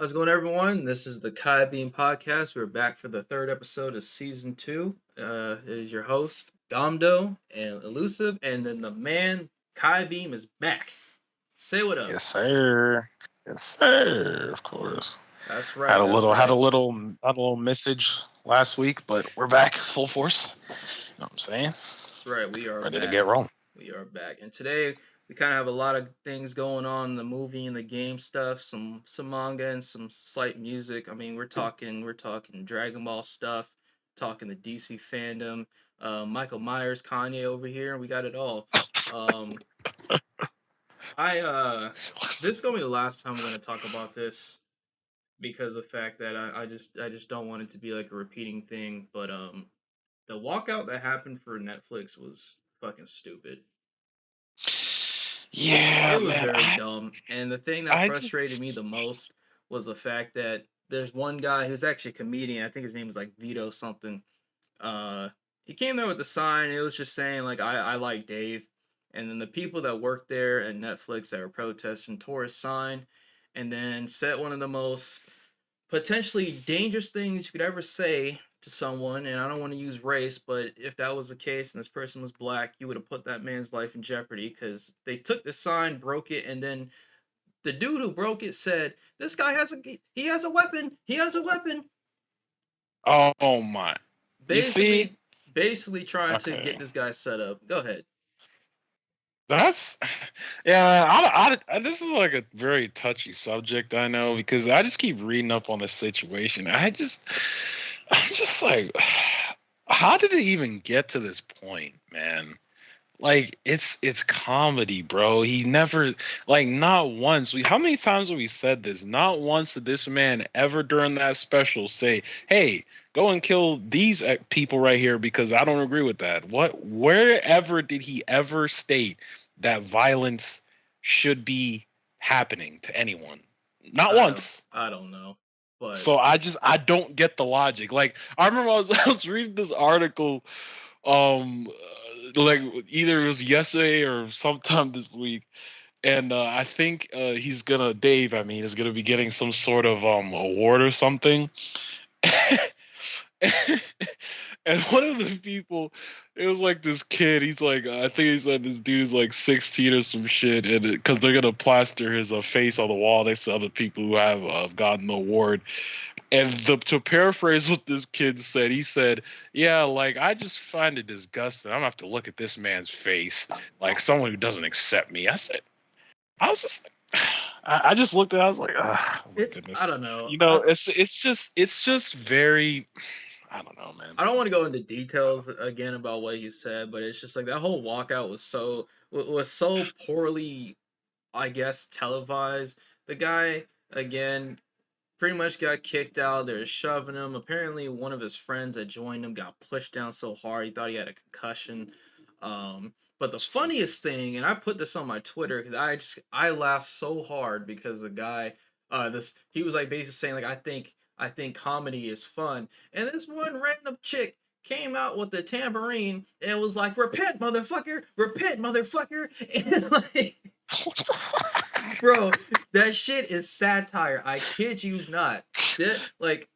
How's it going, everyone? This is the Kai Beam Podcast. We're back for the third episode of season two. It is your host, Gamdo and Elusive, and then the man, Kai Beam, is back. Say what up. Yes, sir. Yes, sir. Of course. That's Had right. a That's little right. had a little message last week, but we're back full force. You know what I'm saying? That's right. We are Ready to back. get rolling. We are back. And today we kind of have a lot of things going on, the movie and the game stuff, some manga and some slight music. I mean, we're talking Dragon Ball stuff, talking the DC fandom, Michael Myers, Kanye over here, and we got it all. Um I this is gonna be the last time I'm gonna talk about this because of the fact that I just don't want it to be like a repeating thing. But the walkout that happened for Netflix was fucking stupid. Yeah, It was man. very dumb. And the thing that I frustrated me just the most was the fact that there's one guy who's actually a comedian. I think his name is like Vito something. He came there with the sign. It was just saying like I like Dave. And then the people that worked there at Netflix that were protesting tore his sign and then said one of the most potentially dangerous things you could ever say to someone. And I don't want to use race, but if that was the case and this person was black, you would have put that man's life in jeopardy because they took the sign, broke it, and then the dude who broke it said, "This guy has a weapon. He has a weapon." oh my. You see? Basically trying to get Okay. this guy set up. Go ahead. That's yeah. This is like a very touchy subject, I know, because I just keep reading up on the situation. I'm just like, how did it even get to this point, man? Like it's comedy, bro. He never, like, not once. How many times have we said this? Not once did this man ever during that special say, "Hey, go and kill these people right here because I don't agree with that." Wherever did he ever state that violence should be happening to anyone? Not I don't once. I don't know. But So I don't get the logic. Like, I remember I was reading this article, like, either it was yesterday or sometime this week, and I think Dave, I mean, is gonna be getting some sort of award or something. And one of the people, it was like this kid. He's like, I think he said this dude's like 16 or some shit, and because they're gonna plaster his face on the wall next to other people who have gotten the award. And to paraphrase what this kid said, he said, "Yeah, like, I just find it disgusting. I'm gonna have to look at this man's face like someone who doesn't accept me." I was just, I just looked at, it, I was like, oh my it's goodness. I don't know. You know, it's just very, I don't know, man. I don't want to go into details again about what he said, but it's just like that whole walkout was so poorly, I guess, televised. The guy again pretty much got kicked out. They're shoving him. Apparently, one of his friends that joined him got pushed down so hard he thought he had a concussion. But the funniest thing, and I put this on my Twitter because I laughed so hard because the guy, this he was like basically saying like I think comedy is fun, and this one random chick came out with the tambourine and was like, repent, motherfucker," and like, bro, that shit is satire. I kid you not. Like,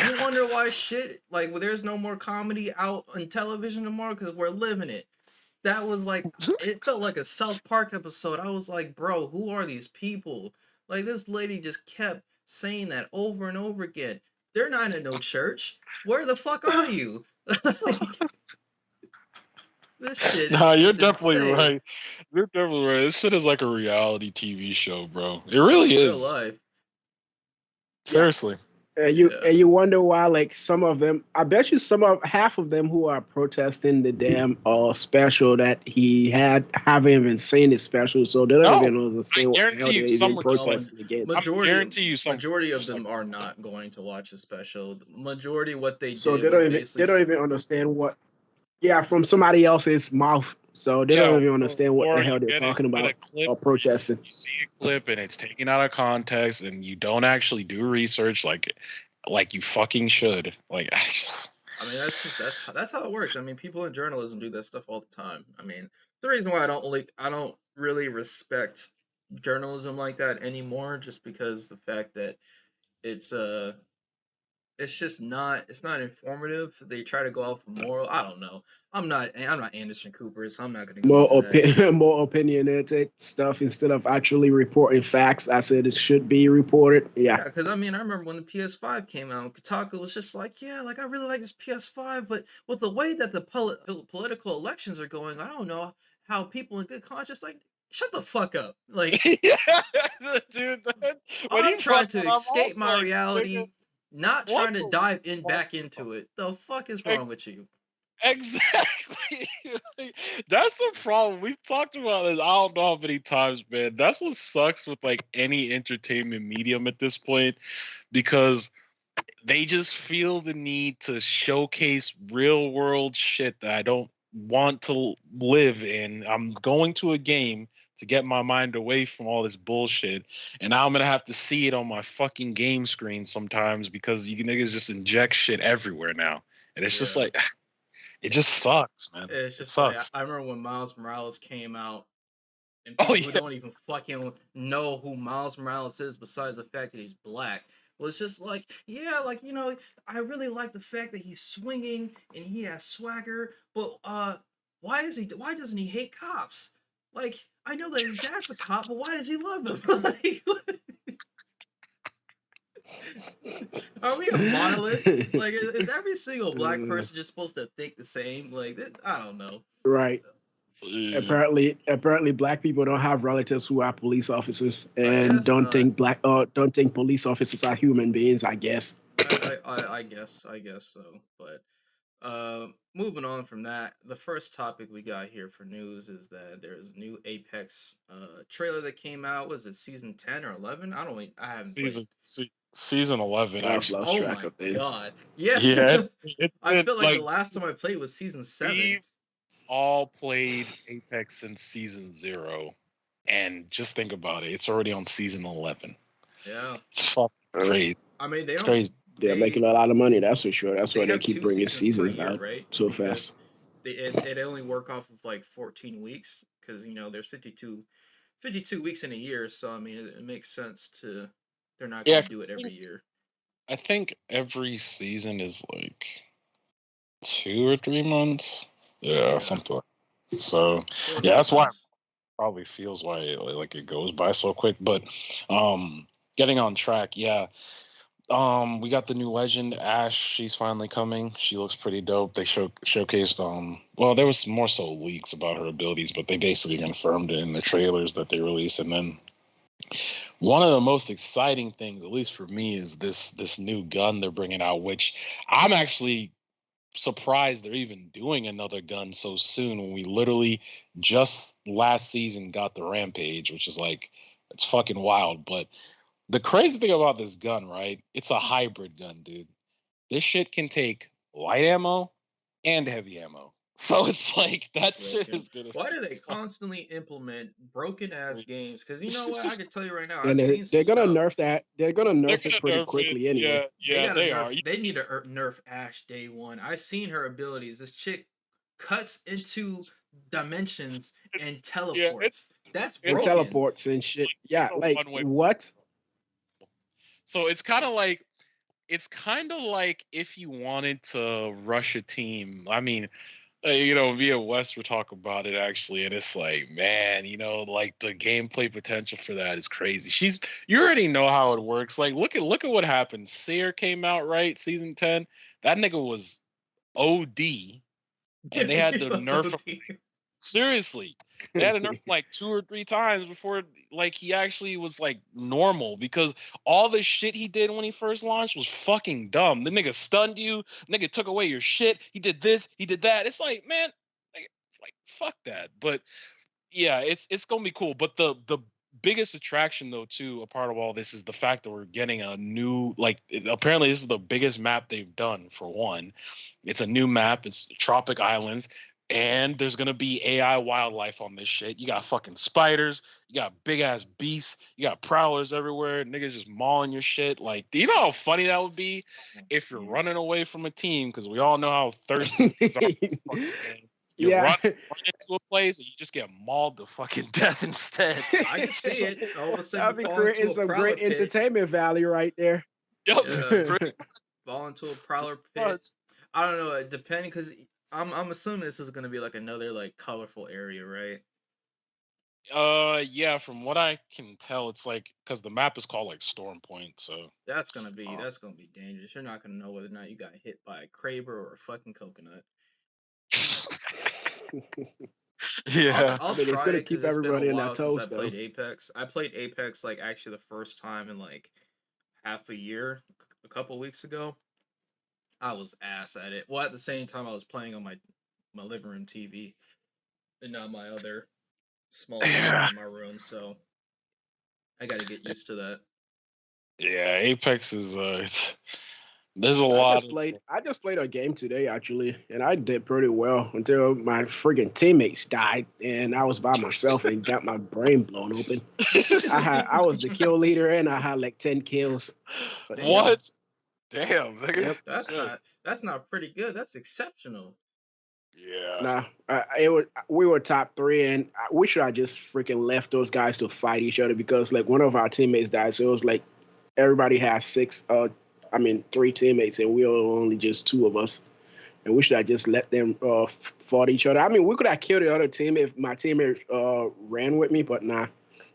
you wonder why shit like well, there's no more comedy out on television anymore because we're living it. That was like it felt like a South Park episode. I was like, bro, who are these people? Like this lady just kept saying that over and over again. They're not in no church. Where the fuck are you? Like, this shit Nah, you're is definitely insane. right. You're definitely right. This shit is like a reality TV show, bro. It In really real is. life. Yeah. Seriously. And you Yeah. and you wonder why, like, some of them, I bet you some of half of them who are protesting the damn special that he had haven't even seen his special, so they don't No, even I understand what the guarantee hell they're you, even No, protesting against. I majority guarantee you, some majority of just like, them are not going to watch the special. Majority what they So did was basically they don't even understand what, yeah, from somebody else's mouth. So they yeah, don't even understand what the or hell they're talking you get a about clip, or protesting. you see a clip, and it's taken out of context, and you don't actually do research like you fucking should. Like, I mean that's how it works. I mean people in journalism do that stuff all the time. I mean the reason why I don't really respect journalism like that anymore just because the fact that it's just not it's not informative. They try to go off of moral. I don't know. I'm not Anderson Cooper, so I'm not gonna go into that. More opinionated stuff instead of actually reporting facts. I said it should be reported. Yeah. Yeah, because I mean, I remember when the PS5 came out, Kotaku was just like, yeah, like I really like this PS5, but with the way that the political elections are going, I don't know how people in good conscience like shut the fuck up. Like Yeah, dude. When I'm he brought trying to that up, I escape was my like, nigga, reality, not what trying to the dive in fuck? back into it. The fuck is wrong with you? Exactly. Like, that's the problem. We've talked about this. I don't know how many times, man. That's what sucks with like any entertainment medium at this point, because they just feel the need to showcase real world shit that I don't want to live in. I'm going to a game to get my mind away from all this bullshit, and now I'm gonna have to see it on my fucking game screen sometimes because you niggas just inject shit everywhere now, and it's just Yeah. like it just sucks, man. It's It just like sucks. I remember when Miles Morales came out, and Oh people who yeah. don't even fucking know who Miles Morales is, besides the fact that he's black, was just like, yeah, like I really like the fact that he's swinging and he has swagger, but why doesn't he hate cops? Like, I know that his dad's a cop, but why does he love him? Like, are we a monolith? Like, is every single black person just supposed to think the same? Like, I don't know. Right. Uh, Apparently, black people don't have relatives who are police officers I and guess not. don't think police officers are human beings. I guess. I guess so. But moving on from that, the first topic we got here for news is that there's a new Apex trailer that came out. Was it season 10 or 11? I haven't played. season 11 I've actually. lost Oh track my of this. god. Yeah. Yeah, it's I been feel like the like last time I played was season 7. we've all played Apex since season 0, and just think about it. It's already on season 11. Yeah. It's fucking Uh, crazy. I mean, It's crazy. they're making a lot of money, that's for sure. That's they why they have keep 2 bringing seasons per seasons year, out right? so Because fast. it only work off of like 14 weeks because there's 52 weeks in a year, so I mean it makes sense to they're not going Yeah, to 'cause do it every year. I think every season is like 2 or 3 months. Yeah, Yeah. something like that. So So it yeah, makes that's why it sense. probably feels why like it goes by so quick. But getting on track, yeah. We got the new legend Ash. She's finally coming. She looks pretty dope. They showcased well, there was more so leaks about her abilities, but they basically confirmed it in the trailers that they released. And then one of the most exciting things, at least for me, is this new gun they're bringing out, which I'm actually surprised they're even doing another gun so soon when we literally just last season got the Rampage, which is like it's fucking wild. But the crazy thing about this gun, right? It's a hybrid gun, dude. This shit can take light ammo and heavy ammo. So it's like that shit Broken. is gonna Why be do they constantly implement broken ass crazy. games? Because you know what, I can tell you right now, I've And seen some they're gonna stuff. nerf that. They're gonna They're nerf it gonna pretty nerf it. quickly anyway. Yeah, They yeah, gotta they nerf. are. They need to nerf Ash day one. I've seen her abilities. This chick cuts into dimensions and Yeah, teleports. That's And it's broken. teleports and shit. like Yeah, a like one way. what? So it's kind of like if you wanted to rush a team. I mean, via West, we're talking about it actually, and it's like, man, like the gameplay potential for that is crazy. You already know how it works. Like, look at what happened. Seer came out, right, season 10. That nigga was OD, and they had to That's nerf him. OT. Seriously, they had to nerf him like 2 or 3 times before like he actually was like normal, because all the shit he did when he first launched was fucking dumb. The nigga stunned you, nigga took away your shit, he did this, he did that. It's like, man, like fuck that. But yeah, it's gonna be cool. But the biggest attraction though too, a part of all this, is the fact that we're getting a new, like, apparently this is the biggest map they've done. For one, it's a new map. It's Tropic Islands. And there's gonna be AI wildlife on this shit. You got fucking spiders, you got big ass beasts, you got prowlers everywhere, niggas just mauling your shit. Like, do you know how funny that would be if you're running away from a team? Because we all know how thirsty niggas are in this fucking game. You Yeah. run into a place and you just get mauled to fucking death instead. I can see it. All of a sudden, That'll you be fall creating into a some prowler great pit. entertainment value right there. Yep. Yeah. Pretty Fall into a prowler pit. much. I don't know, depending, because I'm assuming this is gonna be like another like colorful area, right? Yeah. From what I can tell, it's like because the map is called like Storm Point. So. Uh, That's gonna be dangerous. You're not gonna know whether or not you got hit by a Kraber or a fucking coconut. yeah. I I'll mean, it's try gonna it because keep it's been a everybody on their while since I toes, though. played Apex. I played Apex like actually the first time in like half a year, a couple weeks ago. I was ass at it. Well, at the same time, I was playing on my living room TV and not my other small TV Yeah. in my room. So I got to get used to that. Yeah. Apex is there's a I lot just of played. I just played a game today actually, and I did pretty well until my friggin' teammates died, and I was by myself and got my brain blown open. I was the kill leader, and I had like 10 kills for the game. what? Damn, nigga. Yep. Shit. That's not pretty good. That's exceptional. Yeah. Nah, it was we were top three, and we should have just freaking left those guys to fight each other because like one of our teammates died, so it was like everybody has six. I mean 3 teammates, and we were only just 2 of us, and we should have just let them fought each other. I mean, we could have killed the other team if my teammate ran with me, but nah,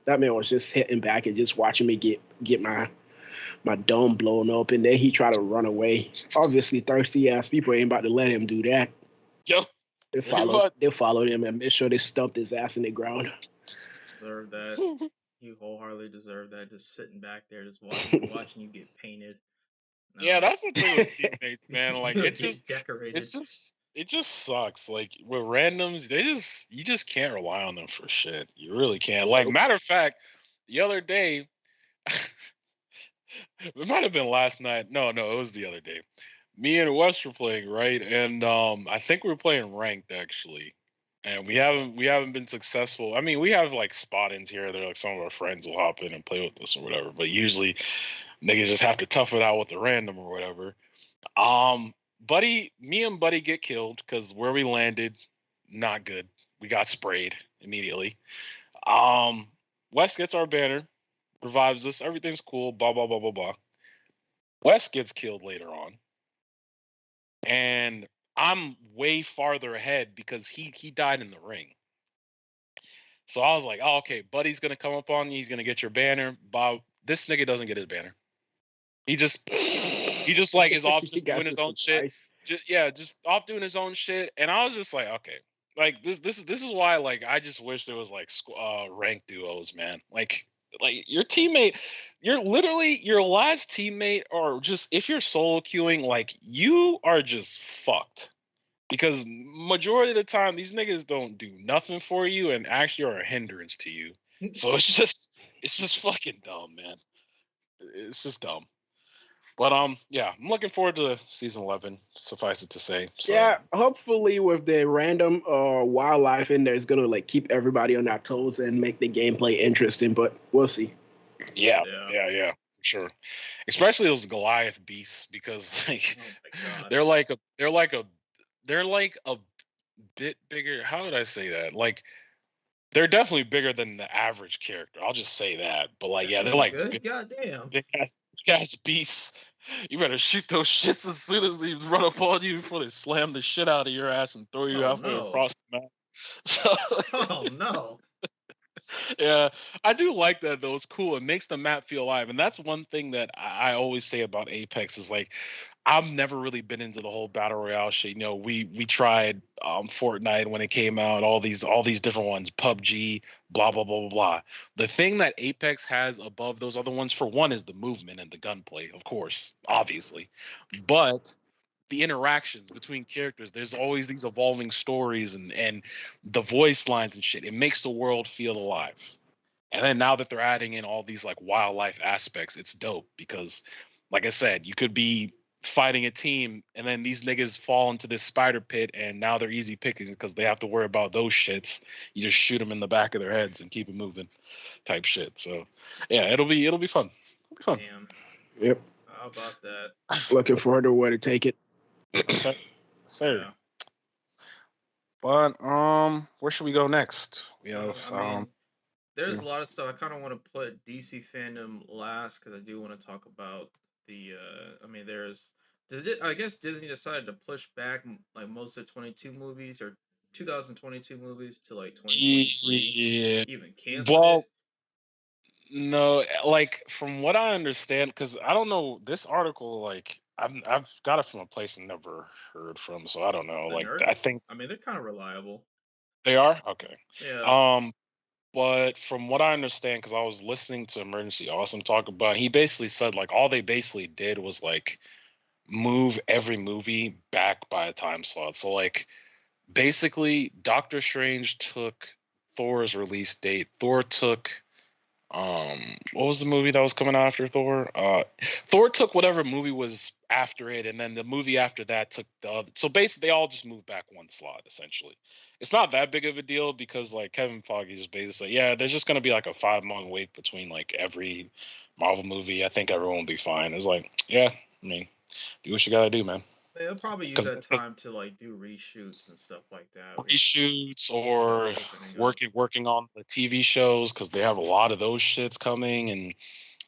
that man was just hitting back and just watching me get my dome blown up, and then he tried to run away. Obviously, thirsty ass people ain't about to let him do that. Yo. They Pretty followed. much. They followed him and made sure they stumped his ass in the ground. Deserve that. You wholeheartedly deserve that. Just sitting back there, just watching you get painted. Yeah, No, that's the thing with teammates, man. Like get decorated. it just sucks. Like with randoms, you just can't rely on them for shit. You really can't. Like Nope. matter of fact, the other day, it might have been last night. No, it was the other day. Me and Wes were playing, right? And I think we were playing ranked actually. And we haven't been successful. I mean, we have like spot-ins here. They're like some of our friends will hop in and play with us or whatever. But usually niggas just have to tough it out with a random or whatever. Me and Buddy get killed because where we landed, not good. We got sprayed immediately. Um, Wes gets our banner, revives us. Everything's cool. Blah blah blah blah blah. Wes gets killed later on, and I'm way farther ahead because he died in the ring. So I was like, oh, okay, Buddy's gonna come up on you. He's gonna get your banner. Bob, this nigga doesn't get his banner. He just like is off He just got doing his own shit. surprised. Just off doing his own shit. And I was just like, okay, like this is why like I just wish there was like rank duos, man. Like your teammate, you're literally your last teammate, or just if you're solo queuing, like you are just fucked. Because majority of the time these niggas don't do nothing for you and actually are a hindrance to you. So it's just fucking dumb, man. It's just dumb. But yeah, I'm looking forward to season 11. Suffice it to say. So Yeah, hopefully with the random wildlife in there, it's gonna like keep everybody on their toes and make the gameplay interesting. But we'll see. yeah, Yeah. yeah, for sure. Especially those Goliath beasts because like Oh my god. they're like a bit bigger. How would I say that? Like they're definitely bigger than the average character. I'll just say that. But like yeah, they're Dang, like good. Goddamn. big ass beasts. You better shoot those shits as soon as they run up on you before they slam the shit out of your ass and throw you Oh halfway no. across the map. So Oh no. yeah, I do like that though. It's cool. It makes the map feel alive, and that's one thing that I always say about Apex is like I've never really been into the whole battle royale shit. You know, we tried Fortnite when it came out, all these different ones, PUBG, blah blah blah blah blah. The thing that Apex has above those other ones, for one, is the movement and the gunplay, of course, obviously, but the interactions between characters. There's always these evolving stories and the voice lines and shit. It makes the world feel alive. And then now that they're adding in all these like wildlife aspects, it's dope because, like I said, you could be fighting a team and then these niggas fall into this spider pit and now they're easy pickings because they have to worry about those shits. You just shoot them in the back of their heads and keep it moving, type shit. So, yeah, it'll be fun. It'll be fun. Damn. Yep. How about that? Looking forward to where to take it. Sir, sir. Yeah. But where should we go next? We have I mean, there's a lot of stuff. I kind of want to put DC fandom last because I do want to talk about the I mean there's I guess Disney decided to push back like most of 22 movies or 2022 movies to like 2023, Yeah. even canceled Well, it. no, like from what I understand, because I don't know this article. Like I've got it from a place I never heard from, so I don't know. The Like I nerds, think I mean they're kind of reliable. they are okay. Yeah, Um, but from what I understand, because I was listening to Emergency Awesome talk about, he basically said like all they basically did was like move every movie back by a time slot. So like basically, Doctor Strange took Thor's release date. Thor took what was the movie that was coming after Thor? Thor took whatever movie was after it, and then the movie after that took the other. So basically they all just moved back one slot essentially. It's not that big of a deal because like Kevin Feige just basically said, yeah, there's just gonna be like a 5 month wait between like every Marvel movie. I think everyone will be fine. It's like, yeah, I mean, do what you gotta do, man. they'll probably use Because that time to like do reshoots and stuff like that with reshoots stuff or opening up. working on the TV shows because they have a lot of those shits coming,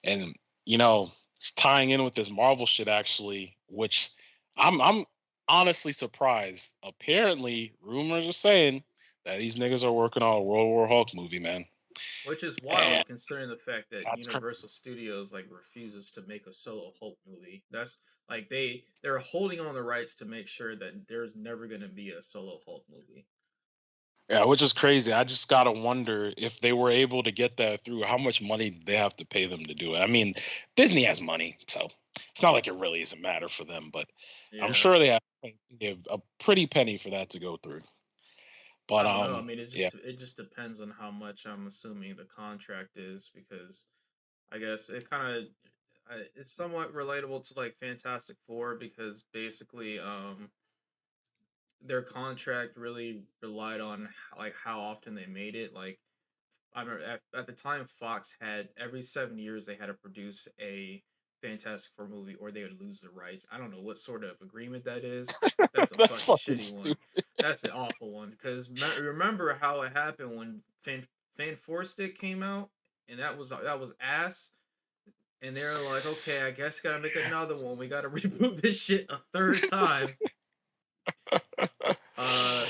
and you know it's tying in with this Marvel shit actually, which I'm honestly surprised. Apparently, rumors are saying that these niggas are working on a World War Hulk movie, man, Which is and wild considering the fact that that's crazy. Universal Studios like refuses to make a solo Hulk movie. That's like they're holding on the rights to make sure that there's never gonna be a solo Hulk movie. Yeah, which is crazy. I just gotta wonder if they were able to get that through, how much money did they have to pay them to do it? I mean, Disney has money, so it's not like it really doesn't matter for them, but I'm Yeah. sure they have to give a pretty penny for that to go through. I But don't know. I mean yeah, it just depends on how much I'm assuming the contract is because I guess it kind of it's somewhat relatable to like Fantastic Four because basically their contract really relied on like how often they made it. Like I remember at the time Fox had every 7 years they had to produce a Fantastic Four movie or they would lose the rights. I don't know what sort of agreement that is. That's a that's fucking fucking shitty one. stupid. That's an awful one because remember how it happened when Fan Four Stick came out and that was ass. And they're like, okay, I guess gotta make another one. We gotta reboot this shit a third time. Uh,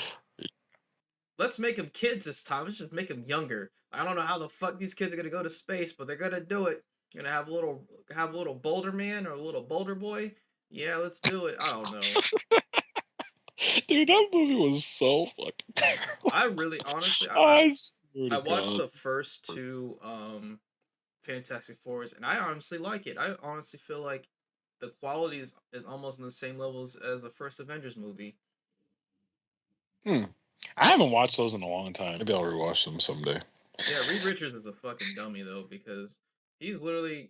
let's make them kids this time. Let's just make them younger. I don't know how the fuck these kids are gonna go to space, but they're gonna do it. You're gonna have a little Boulder man or a little Boulder boy. Yeah, let's do it. I don't know. Dude, that movie was so fucking terrible. I really, honestly, I swear I to watched God. the first two Fantastic Fours, and I honestly like it. I honestly feel like the quality is almost on the same levels as the first Avengers movie. Hmm. I haven't watched those in a long time. Maybe I'll rewatch them someday. Yeah, Reed Richards is a fucking dummy though because he's literally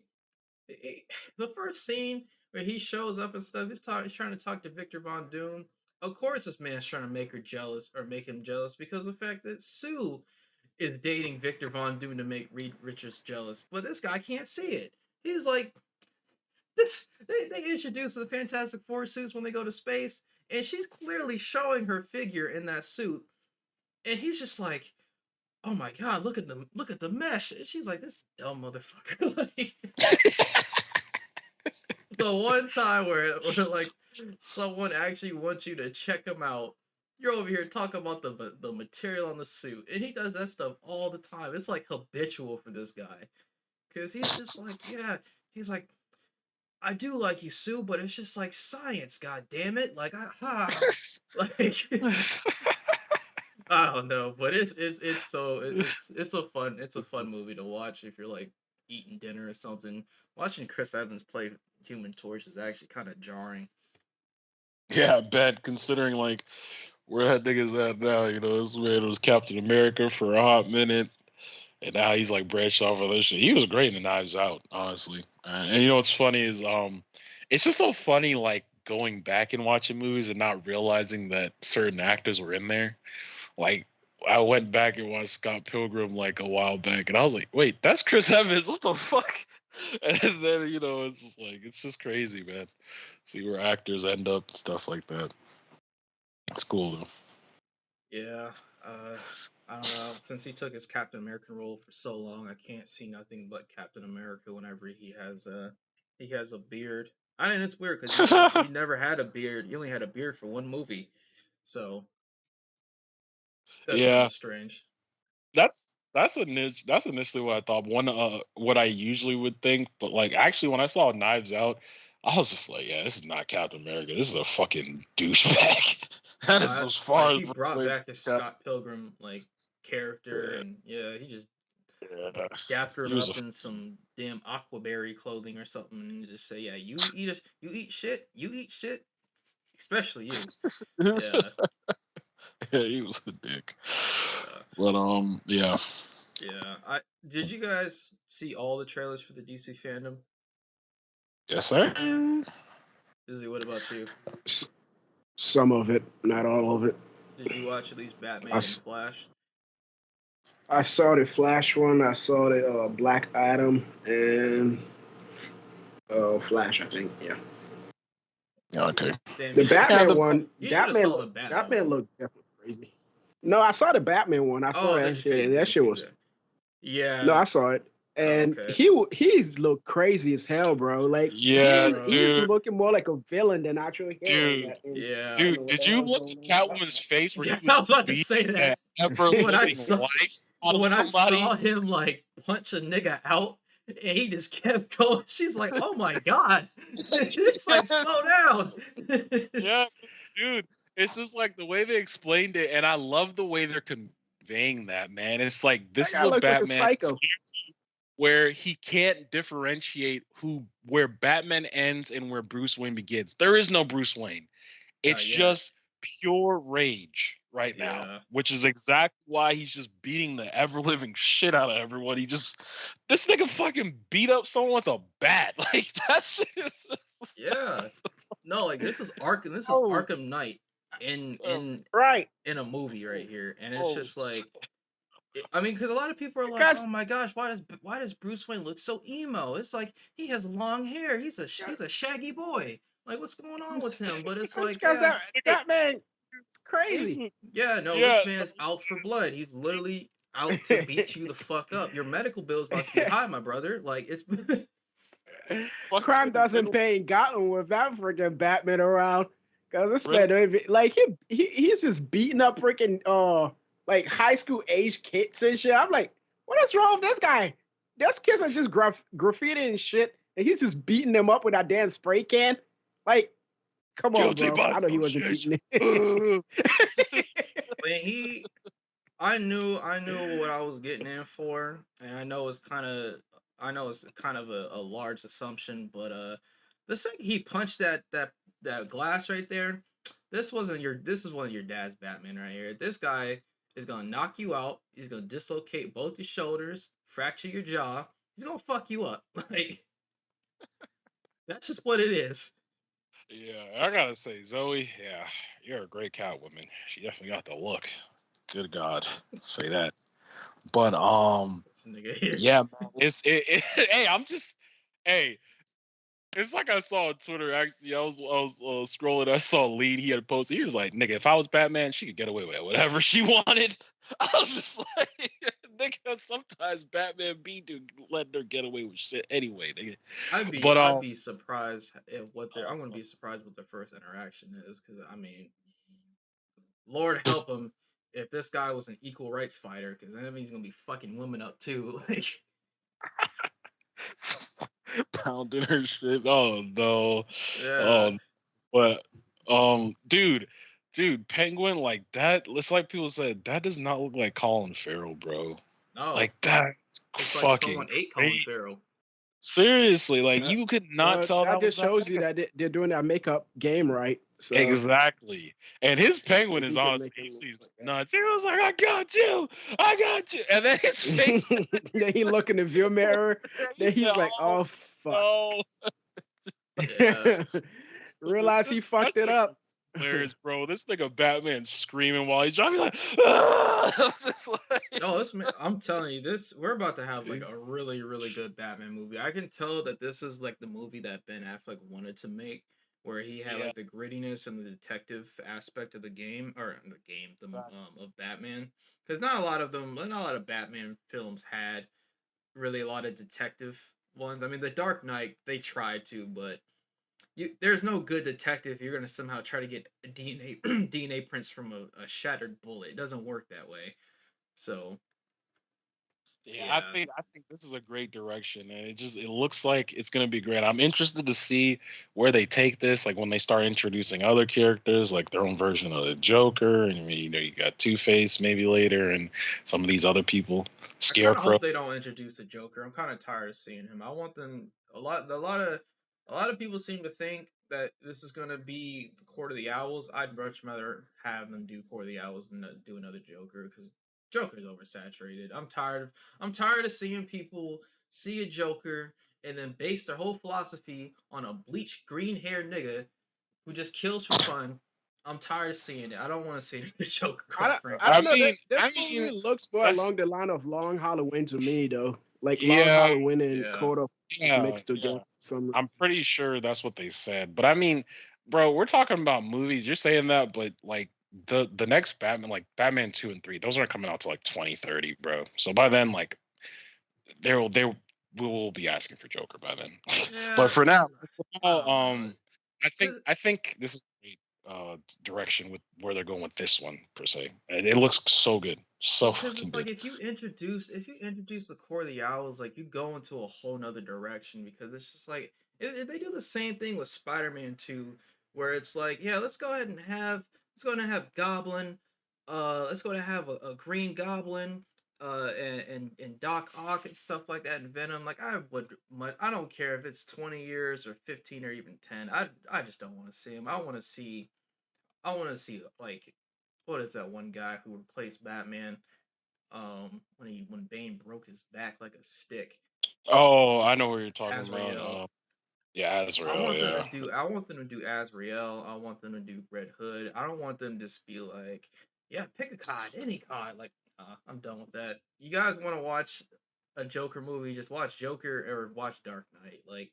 the first scene where he shows up and stuff. He's trying to talk to Victor Von Doom. Of course, this man's trying to make her jealous or make him jealous because of the fact that Sue is dating Victor Von Doom to make Reed Richards jealous. But this guy can't see it. He's like this. They introduce the Fantastic Four suits when they go to space, and she's clearly showing her figure in that suit, and he's just like, oh my god, look at the mesh. And she's like, this dumb motherfucker. Like the one time where like someone actually wants you to check him out, you're over here talking about the material on the suit, and he does that stuff all the time. It's like habitual for this guy because he's just like, yeah, he's like, I do like you, Sue, but it's just like science. God damn it! Like like I don't know, but it's a fun movie to watch if you're like eating dinner or something. Watching Chris Evans play Human Torch is actually kind of jarring. Yeah, I bet considering like where that nigga's at now, this man was Captain America for a hot minute, and now he's like branched off of this shit. He was great in the Knives Out, honestly. And what's funny is it's just so funny like going back and watching movies and not realizing that certain actors were in there. Like I went back and watched Scott Pilgrim like a while back, and I was like, wait, that's Chris Evans. What the fuck? And then it's just like it's just crazy, man. See where actors end up and stuff like that. It's cool though. Yeah, uh, I don't know. Since he took his Captain American role for so long, I can't see nothing but Captain America whenever He has a beard. And it's weird because he never had a beard. He only had a beard for one movie, so that's kind Yeah, of strange. that's initially what I thought. What I usually would think, but like actually when I saw Knives Out, I was just like, yeah, this is not Captain America. This is a fucking douchebag. That is I as like far as he brought away back his from Scott Pilgrim like character, Captain. and yeah, he just Yeah, dapper he him was a up in some damn aquaberry clothing or something, and just say, "Yeah, you eat shit, especially you." Yeah, yeah, he was a dick. yeah, But yeah. yeah. I did you guys see all the trailers for the DC fandom? Yes, sir. Izzy, what about you? S- Some of it, not all of it. Did you watch at least I, Batman and s- Flash? I saw the Flash one. I saw the Black Adam and Flash. I think. Yeah. Okay. Damn, you The should have Yeah, saw Batman the one. you should have saw the Batman Batman one. looked definitely crazy. No, I saw the Batman one. I Oh, saw I thought that you said shit, you and that didn't shit see was. that. No, Yeah. I saw it, Oh, and okay. he's look crazy as hell, bro. Like yeah, Bro. he's dude, looking more like a villain than actual hero in dude, that. And I Yeah. don't know dude. what Did the you hell's look going at on with Catwoman's face where he I was was about to say beating the that. ever When I living saw life out of when I somebody? saw him like punch a nigga out and he just kept going, she's like, "Oh my god." It's like, Yes, "Slow down." yeah, dude. It's just like the way they explained it, and I love the way they're conveying that, man. It's like that this is guy a looks like a Batman psycho. where he can't differentiate where Batman ends and where Bruce Wayne begins. There is no Bruce Wayne. It's Not yet. just pure rage right now, Yeah. which is exactly why he's just beating the ever living shit out of everyone. This nigga fucking beat up someone with a bat. Like that shit is. Yeah. No, like this is Oh, Arkham Knight in oh, in Right. in a movie right here. And it's oh, just like I mean, because a lot of people are like, "Oh Because my gosh, why does Bruce Wayne look so emo? It's like he has long hair. He's a shaggy boy. Like, what's going on with him?" But it's like, because yeah, nigga, that man this crazy. is yeah, no, this yeah. man's out for blood. He's literally out to beat you the fuck up. Your medical bill's about to be high, my brother. Like, it's Crime Fucking doesn't middle. pay in Gotham with that freaking Batman around. Cause this Really? man don't even like he's just beating up freaking like high school age kids and shit. I'm like, what is wrong with this guy? Those kids are just graffiti and shit, and he's just beating them up with that damn spray can. Like, come on, Guilty bro. by I know he wasn't association. beating it. when he I knew what I was getting in for, and I know it's kind of a large assumption, but the second he punched that glass right there, this is one of your dad's Batman right here. This guy is gonna knock you out. He's gonna dislocate both your shoulders, fracture your jaw. He's gonna fuck you up. Like that's just what it is. Yeah, I gotta say, Zoe, yeah, you're a great Catwoman. She definitely got the look. Good God, say that. But This nigga here. yeah, man, hey, hey, it's like I saw on Twitter. Actually, I was scrolling. I saw a lead he had posted. He was like, "Nigga, if I was Batman, she could get away with whatever she wanted." I was just like, "Nigga, sometimes Batman be do letting her get away with shit anyway." Nigga. But I'd be surprised if what their I'm gonna be surprised what their first interaction is because I mean, Lord help him if this guy was an equal rights fighter because that means he's gonna be fucking women up too. Like pounding her shit. Oh no. yeah, Oh, but dude, Penguin like that. It's like people said that does not look like Colin Farrell, bro. no, Like that's it's like fucking someone ate Colin crazy. Farrell. Seriously, like Uh, you could not well, tell that that was just that shows you nigga. that they're doing that makeup game right. So Exactly. And his penguin is he can honestly make he him look seems like that. nuts. He was like, I got you. And then his face Then he look in the view mirror. he Then said, he's like, "Oh "Oh fuck!" no." Yeah, Realize he That fucked it shit up. was hilarious, bro. This nigga Batman screaming while he's driving like, "Ah!" Just like, no, I'm telling you, this we're about to have like a really good Batman movie. I can tell that this is like the movie that Ben Affleck wanted to make, where he had yeah. like the grittiness and the detective aspect of the game or the game the of Batman. Because not a lot of Batman films had really a lot of detective ones. I mean, the Dark Knight they tried to, but there's no good detective if you're gonna somehow try to get a DNA DNA prints from a shattered bullet. It doesn't work that way. So Yeah, yeah, I think this is a great direction, and it looks like it's gonna be great. I'm interested to see where they take this, like when they start introducing other characters, like their own version of the Joker, and you know you got Two Face maybe later, and some of these other people, I kind of Scarecrow. hope they don't introduce a Joker. I'm kind of tired of seeing him. I want them a lot of people seem to think that this is gonna be the Court of the Owls. I'd much rather have them do Court of the Owls than do another Joker because Joker's oversaturated. I'm tired of seeing people see a Joker and then base their whole philosophy on a bleached green haired nigga who just kills for fun. I'm tired of seeing it. I don't want to see the Joker, quite I frankly. don't know. This I movie mean, looks more that's along the line of Long Halloween to me, though. Like Long yeah, Halloween and Yeah. Court of Owls yeah, mixed together yeah. for some I'm reason. pretty sure that's what they said. But I mean, bro, we're talking about movies. You're saying that, but like the next Batman, like Batman 2 and 3, those aren't coming out to like 2030, bro. So by then, like they we will be asking for Joker by then. But Yeah, for I now, don't know. Cause I think this is a great direction with where they're going with this one per se. And it looks so good, so well, cause fucking it's like good. if you introduce the core of the owls, like you go into a whole nother direction because it's just like they do the same thing with Spider-Man 2, where it's like, yeah, let's go and have Goblin, let's go to have a Green Goblin, and Doc Ock and stuff like that, and Venom. Like I don't care if it's 20 years or 15 or even 10. I just don't want to see him. I want to see like what is that one guy who replaced Batman? When Bane broke his back like a stick, Oh, I know what you're talking about. Azrael. Yeah, Azrael. Yeah. I want them to do Azrael. I want them to do Red Hood. I don't want them to just be like, yeah, pick a card, any card. Like, I'm done with that. You guys want to watch a Joker movie? Just watch Joker or watch Dark Knight. Like,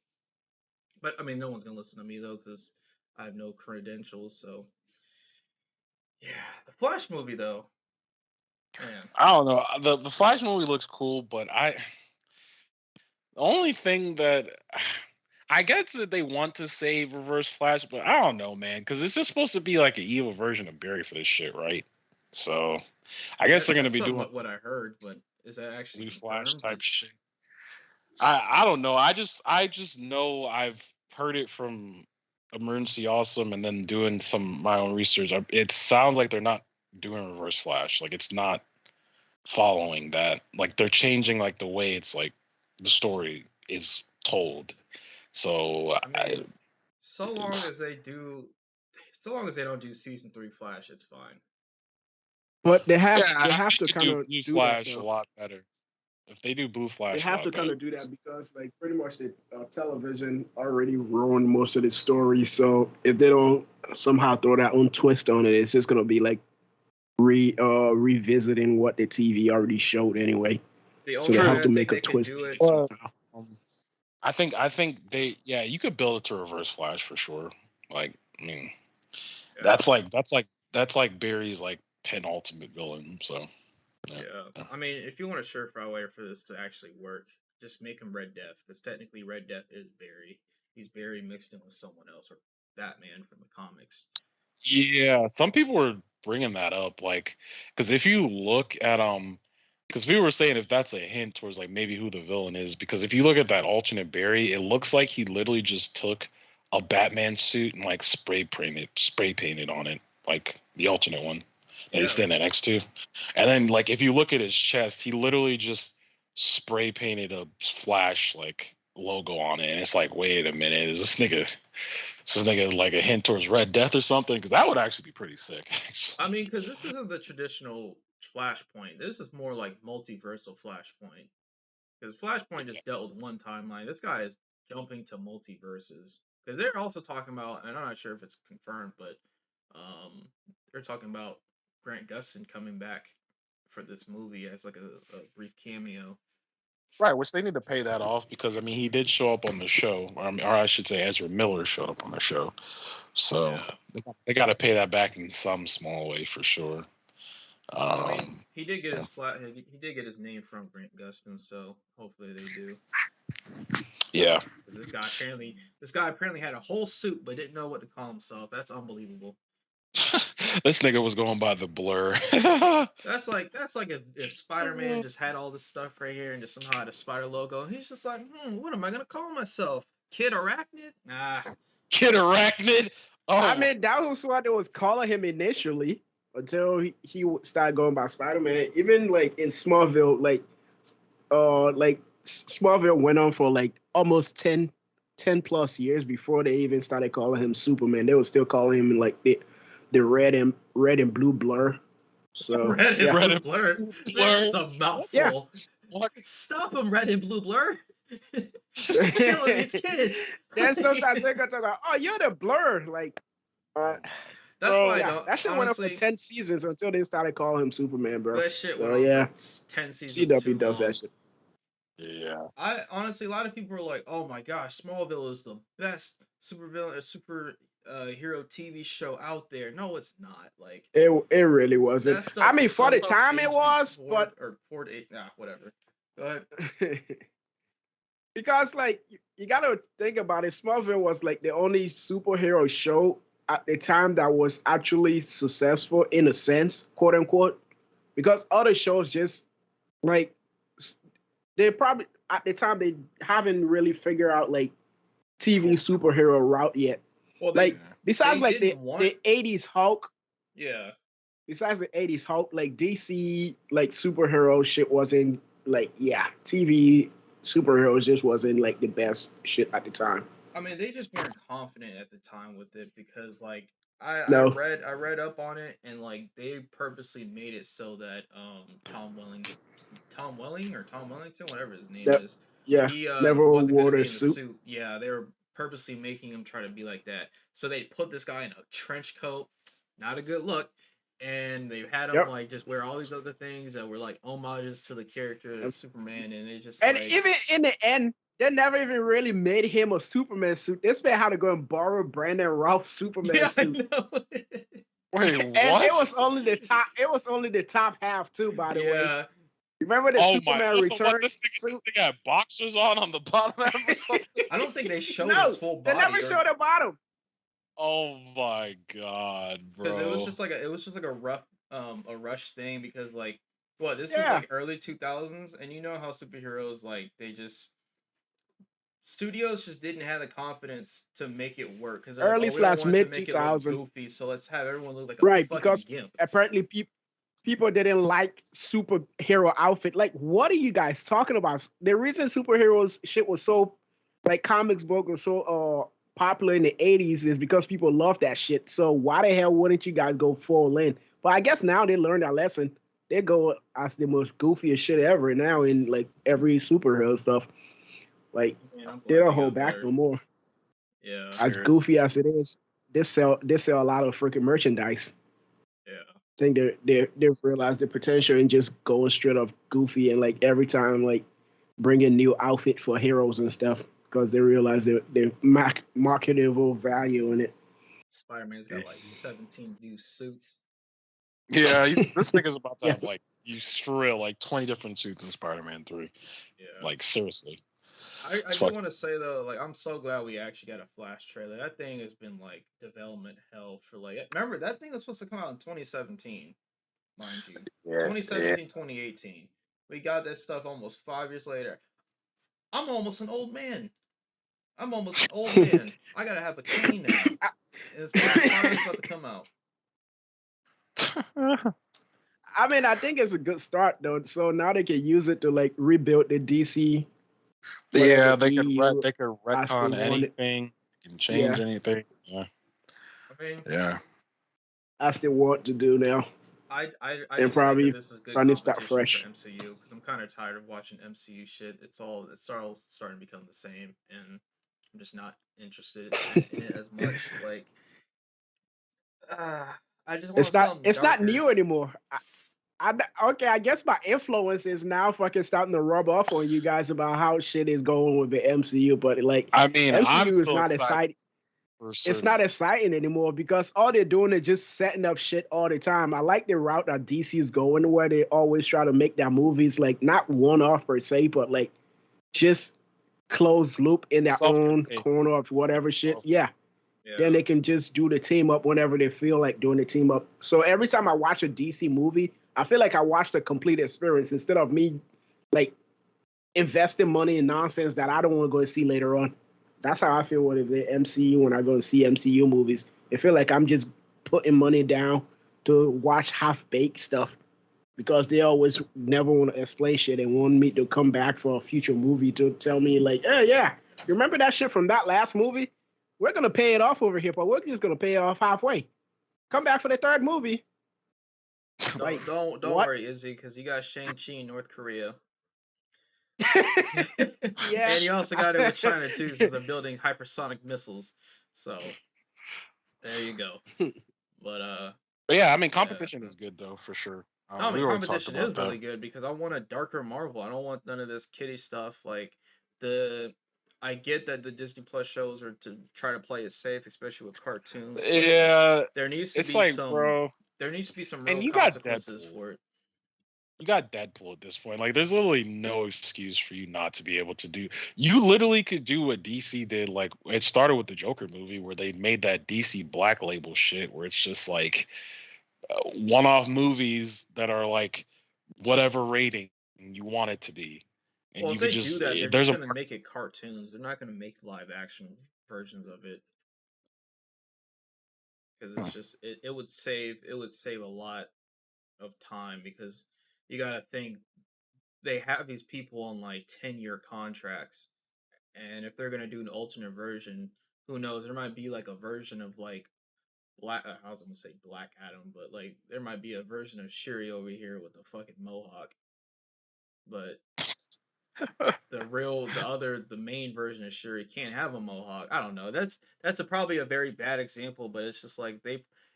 but I mean, no one's gonna listen to me though because I have no credentials. So yeah, the Flash movie though, man. I don't know. The Flash movie looks cool, but the only thing that I guess that they want to save Reverse Flash, but I don't know, man, because it's just supposed to be like an evil version of Barry for this shit, right? So I guess they're gonna That's be doing somewhat what I heard, but is that actually new Flash confirmed? type shit. I don't know. I just know I've heard it from Emergency Awesome and then doing some my own research. It sounds like they're not doing Reverse Flash. Like it's not following that. Like they're changing like the way it's like the story is told. So I mean, it's- so long as they don't do season 3 Flash, it's fine. But they yeah, have they to could kind do of Blue do that Flash a though. lot better. If they do Blue They Flash a have lot to better. kind of do that because like pretty much the television already ruined most of the story. So if they don't somehow throw that own twist on it, it's just gonna be like revisiting what the TV already showed anyway. The So they only have way True. to I think make a they can twist do in it, it But somehow. um, I think they yeah, you could build it to Reverse Flash for sure. Like I mean yeah, that's like Barry's like penultimate villain. So yeah. yeah. Yeah. I mean, if you want a surefire way for this to actually work, just make him Red Death, because technically Red Death is Barry. He's Barry mixed in with someone else or Batman from the comics. Yeah, some people were bringing that up, like, because if you look at because people were saying if that's a hint towards like maybe who the villain is, because if you look at that alternate Barry, it looks like he literally just took a Batman suit and like spray painted on it, like the alternate one that he's Yeah, standing next to, and then like if you look at his chest, he literally just spray painted a Flash like logo on it, and it's like, wait a minute, is this nigga? So it's like a hint towards Red Death or something, because that would actually be pretty sick. I mean, because this isn't the traditional Flashpoint. This is more like multiversal Flashpoint. Because Flashpoint just dealt with one timeline. This guy is jumping to multiverses. Because they're also talking about, and I'm not sure if it's confirmed, but they're talking about Grant Gustin coming back for this movie as like a brief cameo. Right, which they need to pay that off because I mean he did show up on the show, or I should say Ezra Miller showed up on the show, so Yeah. they got to pay that back in some small way for sure. I mean, Um, he did get yeah. his flat. He did get his name from Grant Gustin, so hopefully they do. Yeah. Because this guy apparently had a whole suit, but didn't know what to call himself. That's unbelievable. This nigga was going by the blur. That's like if Spider Man just had all this stuff right here and just somehow had a spider logo, and he's just like, what am I gonna call myself? Kid Arachnid? Nah. Kid Arachnid. I Oh, mean, that was what they was calling him initially until he started going by Spider Man. Even like in Smallville, like Smallville went on for like almost 10 plus years before they even started calling him Superman. They were still calling him like the red and blue blur. So Red and yeah, blue Red and blur. blur. That's a yeah. mouthful. What? Stop him, red and blue blur. He's killing these kids. Then sometimes they're gonna talk about, oh, you're the blur. Like, Oh, uh, no. That's why Bro, I yeah, don't that shit went on for honestly. 10 seasons until they started calling him Superman, bro. That shit went So on for yeah, 10 seasons too CW does long. that shit. yeah. I honestly, a lot of people are like, "Oh my gosh, Smallville is the best super hero TV show out there." No, it's not. Like It really wasn't. that I stuff mean, is for the so time it HD was, poured but or poured eight. Nah, whatever. Go ahead. because like you gotta think about it, Smallville was like the only superhero show at the time that was actually successful in a sense, quote unquote. Because other shows just like they probably at the time they haven't really figured out like TV superhero route yet. Well, Like besides they like didn't want. the 80s Hulk, Yeah. besides the 80s Hulk, like DC like superhero shit wasn't like TV superheroes just wasn't like the best shit at the time. I mean, they just weren't confident at the time with it because, like, No. I read up on it and like they purposely made it so that Tom Welling or Tom Wellington, whatever his name That is, yeah. he Never wasn't gonna wore be a in the suit. suit. Yeah, they were purposely making him try to be like that. So they put this guy in a trench coat, not a good look, and they had him Yep. like just wear all these other things that were like homages to the character of Superman, and it just And like even in the end, they never even really made him a Superman suit. This man had to go and borrow Brandon Routh's Superman yeah, I suit. know. Wait, And it what? was only the top. It was only the top half too. By the way, Yeah, remember the Oh my! Superman Also, what Return this suit? thing had boxers on the bottom half or something? I don't think they showed his No, full they never body or showed the bottom. Oh my god, because bro! it was just like a rough a rush thing because like what this is Yeah, like early 2000s and you know how superheroes like they just studios just didn't have the confidence to make it work because they're like, early oh, we don't slash want it to mid make it look 2000. goofy, so let's have everyone look like a Right, fucking because gimp. apparently people didn't like superhero outfit. Like, what are you guys talking about? The reason superheroes shit was so like comics book was so popular in the 80s is because people love that shit. So why the hell wouldn't you guys go full in? But I guess now they learned that lesson. They go as the most goofiest shit ever now in like every superhero stuff. Like Man, I'm they glad don't they hold got back better. no more. Yeah, As Serious. goofy as it is, they sell a lot of freaking merchandise. yeah. I think they've realized the potential in just going straight off goofy and like every time like bringing new outfit for heroes and stuff because they realize the marketable value in it. Spider-Man's got like 17 new suits. Yeah, this nigga's about to Yeah, have like for real like 20 different suits in Spider-Man 3. Yeah. Like seriously, I it's do fucking. want to say though, like I'm so glad we actually got a Flash trailer. That thing has been like development hell for like remember that thing was supposed to come out in 2017, mind you. Yeah, 2017, 2018. We got that stuff almost 5 years later. I'm almost an old man. I'm almost an old man. I gotta have a cane now. And it's finally about to come out. yeah. I mean I think it's a good start though. So now they can use it to like rebuild the DC Yeah, whatever EU they could as they retcon want it. anything, they can change Yeah, anything. Yeah, I mean, yeah. as they want to do now, I and just think that probably this is good finally start competition for fresh. MCU because I'm kind of tired of watching MCU shit. It's all starting to become the same, and I'm just not interested in it as much. Like, uh, I just want something It's not darker. new anymore. Okay, I guess my influence is now fucking starting to rub off on you guys about how shit is going with the MCU, but like I mean, I'm MCU is still not excited. exciting. for it's certain. not exciting anymore because all they're doing is just setting up shit all the time. I like the route that DC is going, where they always try to make their movies like not one off per se, but like just closed loop in their own Self-contained. corner of whatever shit. Yeah. Then Yeah. they can just do the team up whenever they feel like doing the team up. So every time I watch a DC movie, I feel like I watched a complete experience instead of me like investing money in nonsense that I don't want to go and see later on. That's how I feel with the MCU when I go and see MCU movies. I feel like I'm just putting money down to watch half baked stuff because they always never want to explain shit and want me to come back for a future movie to tell me like, oh yeah, you remember that shit from that last movie? We're gonna pay it off over here, but we're just gonna pay it off halfway. Come back for the third movie. Like Don't what? worry, Izzy, because you got Shang-Chi in North Korea. Yeah. And you also got it with China too, since they're building hypersonic missiles. So there you go. But But yeah, I mean, yeah. competition is good though, for sure. No, I We mean already talked competition about is that. really good because I want a darker Marvel. I don't want none of this kiddie stuff. Like the I get that the Disney Plus shows are to try to play it safe, especially with cartoons, but like Yeah, there needs to it's be like, some bro, and real consequences Deadpool. for it. You got Deadpool at this point. Like, there's literally no excuse for you not to be able to do. You literally could do what DC did. Like, it started with the Joker movie, where they made that DC Black Label shit, where it's just like one-off movies that are like whatever rating you want it to be, and Well, you if could they do just that, they're there's just a gonna make it cartoons. They're not gonna make live action versions of it because it's just it would save a lot of time because you gotta think they have these people on like 10-year contracts, and if they're gonna do an alternate version, who knows? There might be like a version of like Black. I was gonna say Black Adam, but like there might be a version of Shuri over here with a fucking mohawk. But the main version of Shuri can't have a mohawk. I don't know. Probably a very bad example, but it's just like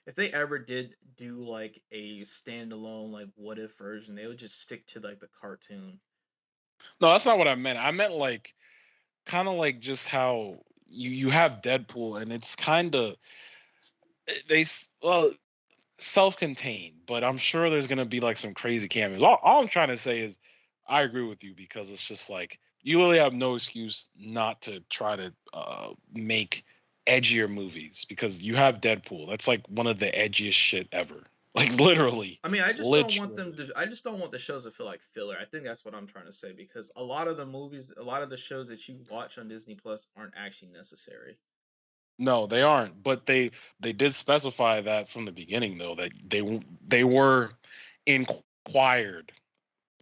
if they ever did do like a standalone like what if version, they would just stick to like the cartoon. no. That's not what I meant. I meant like kind of like just how you have Deadpool, and it's kind of well self-contained, but I'm sure there's gonna be like some crazy cameos. All I'm trying to say is, I agree with you because it's just like you really have no excuse not to try to make edgier movies because you have Deadpool. That's like one of the edgiest shit ever. Like literally, I mean, I just don't want them literally. to. I just don't want the shows to feel like filler. I think that's what I'm trying to say because a lot of the movies, a lot of the shows that you watch on Disney Plus aren't actually necessary. No, they aren't. But they did specify that from the beginning though that they were inquired.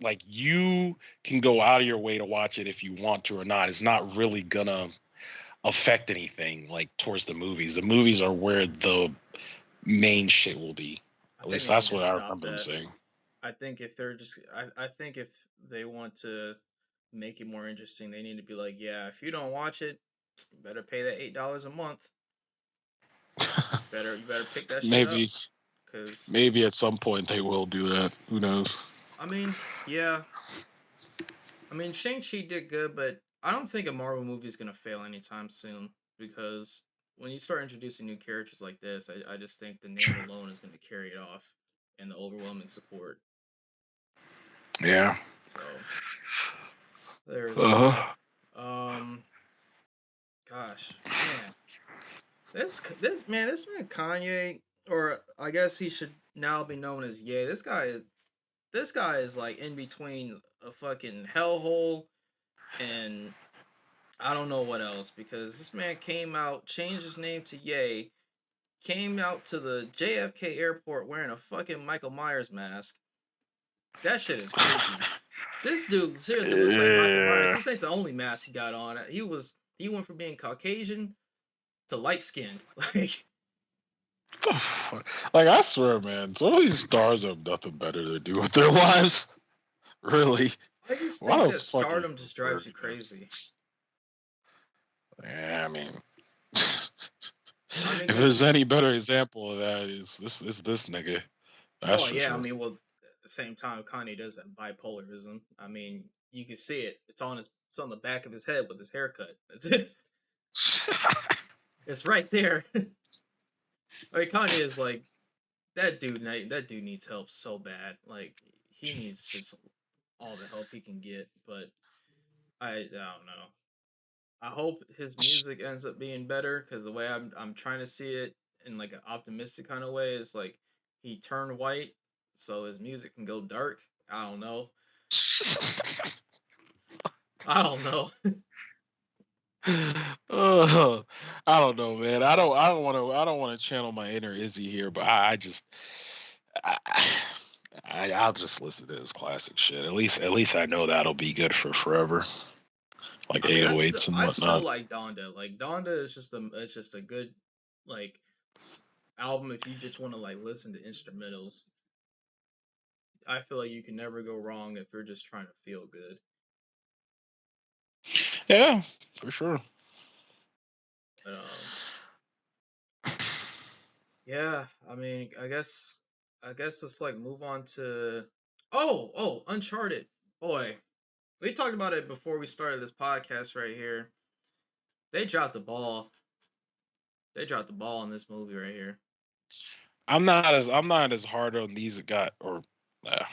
Like, you can go out of your way to watch it if you want to or not. It's not really gonna affect anything like towards the movies. The movies are where the main shit will be. I At think least they need that's to what I stop remember them that. saying. I think if they're just, I think if they want to make it more interesting, they need to be like, yeah, if you don't watch it, you better pay that $8 a month. You better pick that shit up, maybe cause maybe at some point they will do that. Who knows? I mean, yeah, I mean Shang Chi did good, but I don't think a Marvel movie is gonna fail anytime soon because when you start introducing new characters like this, I just think the name alone is gonna carry it off and the overwhelming support. Yeah. So there's that. Uh-huh. Um, gosh, man, this man Kanye, or I guess he should now be known as Ye. This guy is like in between a fucking hellhole and I don't know what else because this man came out, changed his name to Ye, came out to the JFK airport wearing a fucking Michael Myers mask. That shit is creepy. This dude seriously looks like Michael Myers. Yeah. This ain't the only mask he got on. He went from being Caucasian to light skinned. Like The fuck? Like, I swear, man, some of these stars have nothing better to do with their lives. Really. I just think Why the that fuck are you stardom just drives you wearing this? crazy. Yeah, I mean, I mean, if because there's any better example of that, is this nigga. That's well, for yeah, I sure. mean, well, at the same time, Kanye does that bipolarism. I mean, you can see it. It's on the back of his head with his haircut. That's it. It's right there. Like Kanye is like that dude. That dude needs help so bad. Like he needs just all the help he can get. But I don't know. I hope his music ends up being better because the way I'm trying to see it in like an optimistic kind of way is like he turned white, so his music can go dark. I don't know. I don't know. Oh, I don't know, man. I don't want to channel my inner Izzy here, but I, I'll just listen to his classic shit. At least I know that'll be good for forever, like I mean, 808s and I still whatnot. like Donda. Like Donda is just a good like album if you just want to like listen to instrumentals. I feel like you can never go wrong if you're just trying to feel good. Yeah, for sure. But, yeah, I mean, I guess let's like move on to Uncharted. Boy, we talked about it before we started this podcast right here. They dropped the ball. They dropped the ball in this movie right here. I'm not as hard on these that got or uh,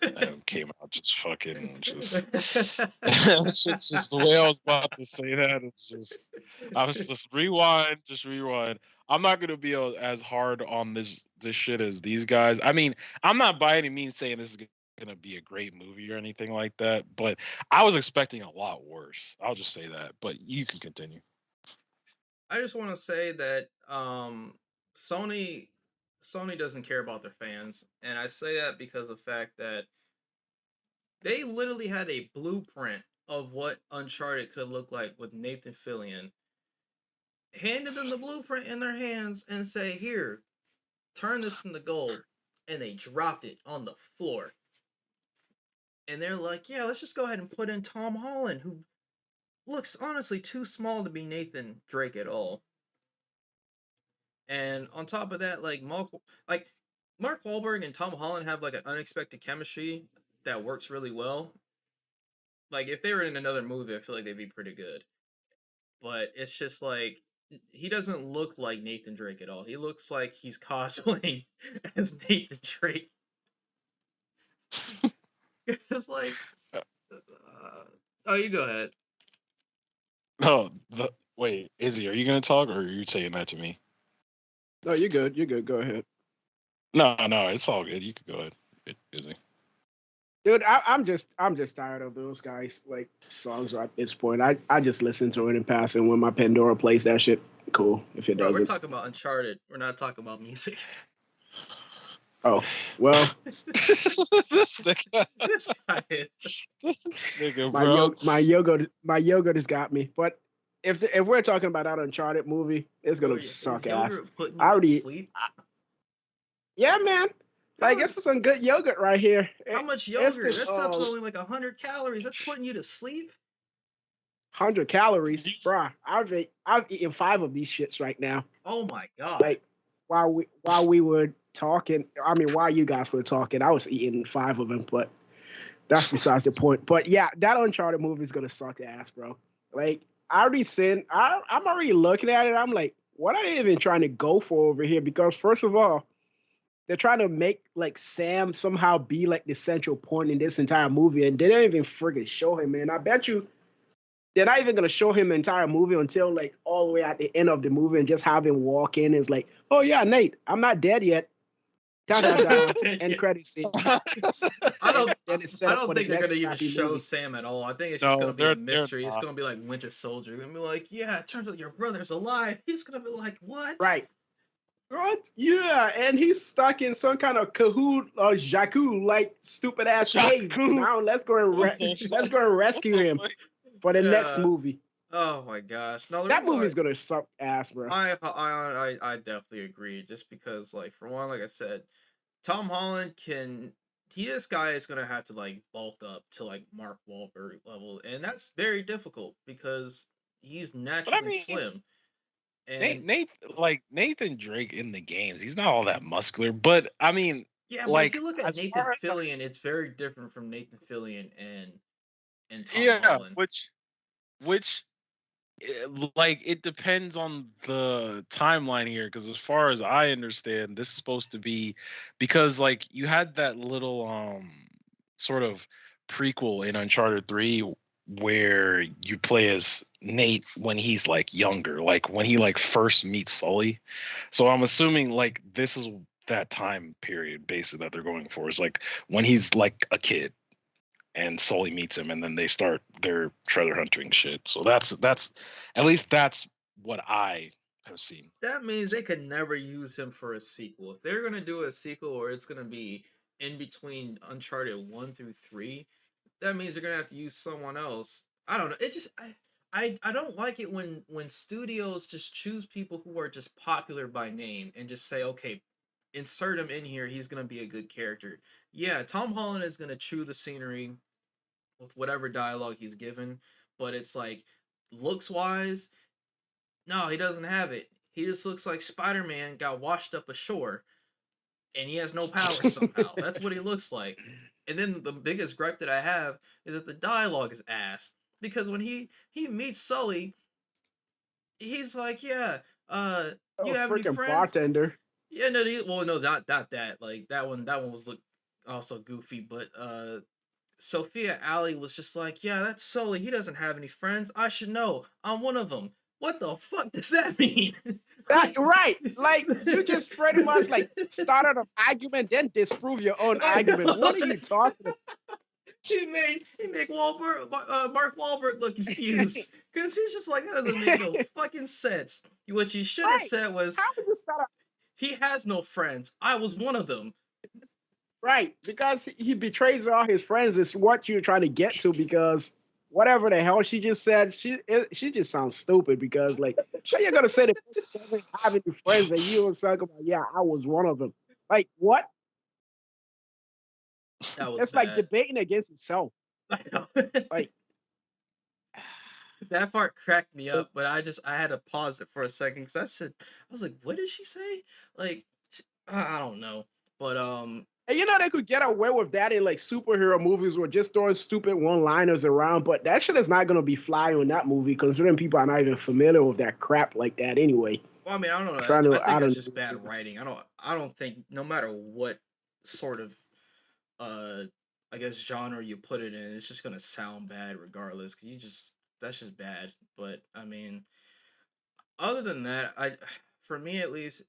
and came out just it's just the way I was about to say that. It's just I was just rewind. I'm not gonna be as hard on this shit as these guys. I mean, I'm not by any means saying this is gonna be a great movie or anything like that, but I was expecting a lot worse. I'll just say that. But you can continue. I just want to say that Sony Sony doesn't care about their fans, and I say that because of the fact that they literally had a blueprint of what Uncharted could look like with Nathan Fillion. Handed them the blueprint in their hands and say, "Here, turn this into gold," and they dropped it on the floor. And they're like, "Yeah, let's just go ahead and put in Tom Holland, who looks honestly too small to be Nathan Drake at all." And on top of that, like Mark Wahlberg and Tom Holland have like an unexpected chemistry that works really well. Like if they were in another movie, I feel like they'd be pretty good. But it's just like he doesn't look like Nathan Drake at all. He looks like he's cosplaying as Nathan Drake. It's like, Uh, oh, you go ahead. Oh, wait, Izzy, are you gonna talk or are you saying that to me? No, you're good. You're good. Go ahead. No, no, it's all good. You could go ahead, Izzy. Dude, I'm just tired of those guys like songs at this point. I just listen to it in passing when my Pandora plays that shit. Cool. If it Bro, we're doesn't. talking about Uncharted. We're not talking about music. Oh, well, This nigga, This guy is. this nigga, bro. my yoga just got me. But if we're talking about that Uncharted movie, it's Bro, gonna suck is ass. yogurt putting I you to already sleep? yeah, man. Like How, this is some good yogurt right here. how much It's yogurt? this That stuff's only like 100 calories. That's putting you to sleep? 100 calories, bruh. I've eaten 5 of these shits right now. Oh my god. Like while we were talking, I mean while you guys were talking, I was eating 5 of them, but that's besides the point. But yeah, that Uncharted movie is gonna suck ass, bro. Like I'm already looking at it. I'm like, what are they even trying to go for over here? Because first of all, they're trying to make like Sam somehow be like the central point in this entire movie, and they don't even friggin' show him, man. I bet you they're not even gonna show him the entire movie until like all the way at the end of the movie and just have him walk in and it's like, oh yeah, Nate, I'm not dead yet. Da da da. End credit scene. I And don't then it's set I up don't for the think they're next gonna even crappy show movie. Sam at all. I think it's just No, gonna be a they're mystery. It's not. gonna be like Winter Soldier. You're gonna be like, yeah, it turns out your brother's alive. He's gonna be like, what? Right. Right? Yeah, and he's stuck in some kind of Kahoot or Jakku like stupid ass cave. Shaku. Now What the let's fuck? go and rescue him for the next Yeah. movie. Oh my gosh. No, the That reason movie's gonna suck ass, bro. I definitely agree. Just because, like, for one, like I said, Tom Holland this guy is gonna have to like bulk up to like Mark Wahlberg level, and that's very difficult because he's But I naturally mean, slim. And Nathan Drake in the games, he's not all that muscular. But I mean, yeah, but if like you look at as Nathan far as Fillion, it's very different from Nathan Fillion and Tom yeah, Holland. which like it depends on the timeline here, because as far as I understand, this is supposed to be because like you had that little sort of prequel in Uncharted 3 where you play as Nate when he's like younger, like when he like first meets Sully. So I'm assuming like this is that time period basically that they're going for, is like when he's like a kid and Sully meets him, and then they start their treasure hunting shit. So that's at least that's what I have seen. That means they could never use him for a sequel. If they're gonna do a sequel, or it's gonna be in between Uncharted 1 through 3, that means they're gonna have to use someone else. I don't know. It just I don't like it when studios just choose people who are just popular by name and just say, okay, insert him in here. He's gonna be a good character. Yeah, Tom Holland is gonna chew the scenery with whatever dialogue he's given, but it's like looks wise, no, he doesn't have it. He just looks like Spider Man got washed up ashore and he has no power somehow. That's what he looks like. And then the biggest gripe that I have is that the dialogue is ass. Because when he meets Sully, he's like, yeah, you Oh, have any freaking friends? bartender. Yeah, no, well, no, not that. Like that one was also goofy. But Sophia Alley was just like, yeah, that's Sully. He doesn't have any friends. I should know. I'm one of them. What the fuck does that mean? That right. Like you just pretty much like started an argument, then disprove your own argument. What are you talking about? He made Mark Wahlberg look confused because he's just like, that doesn't make no fucking sense. What you should have Right. said was, How would you start he has no friends. I was one of them. right? Because he betrays all his friends is what you're trying to get to, because whatever the hell she just said, she just sounds stupid, because like how you gonna say the person doesn't have any friends and you was talking about, yeah, I was one of them. Like what? That was It's like bad. debating against itself. I know. Like That part cracked me up, but I had to pause it for a second because I was like, what did she say? Like, I don't know, but and you know they could get away with that in like superhero movies where just throwing stupid one-liners around, but that shit is not gonna be fly on that movie considering people are not even familiar with that crap like that anyway. well, I mean, I don't know. Trying to, I think I that's don't just bad know. writing. I don't think no matter what sort of uh I guess genre you put it in, it's just gonna sound bad regardless. Cause that's just bad. But I mean, other than that, for me at least,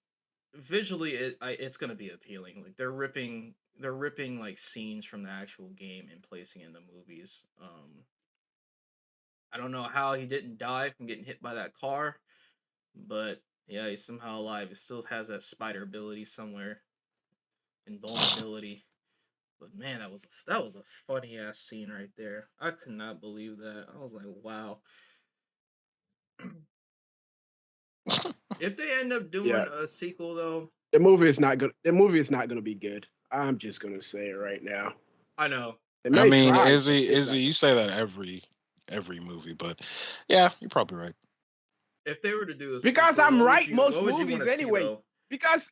visually it's gonna be appealing. Like they're ripping like scenes from the actual game and placing in the movies. I don't know how he didn't die from getting hit by that car, but yeah, he's somehow alive. He still has that spider ability somewhere, invulnerability. But man, that was a funny ass scene right there. I could not believe that. I was like, wow. If they end up Yeah, doing a sequel though, the movie is not good. The movie is not gonna be good. I'm just gonna say it right now. I know. They I may mean, try, but Izzy, it's Izzy, not. you say that every movie, but yeah, you're probably right. If they were to do a Because sequel, I'm right what most would you want movies to see anyway. though? Because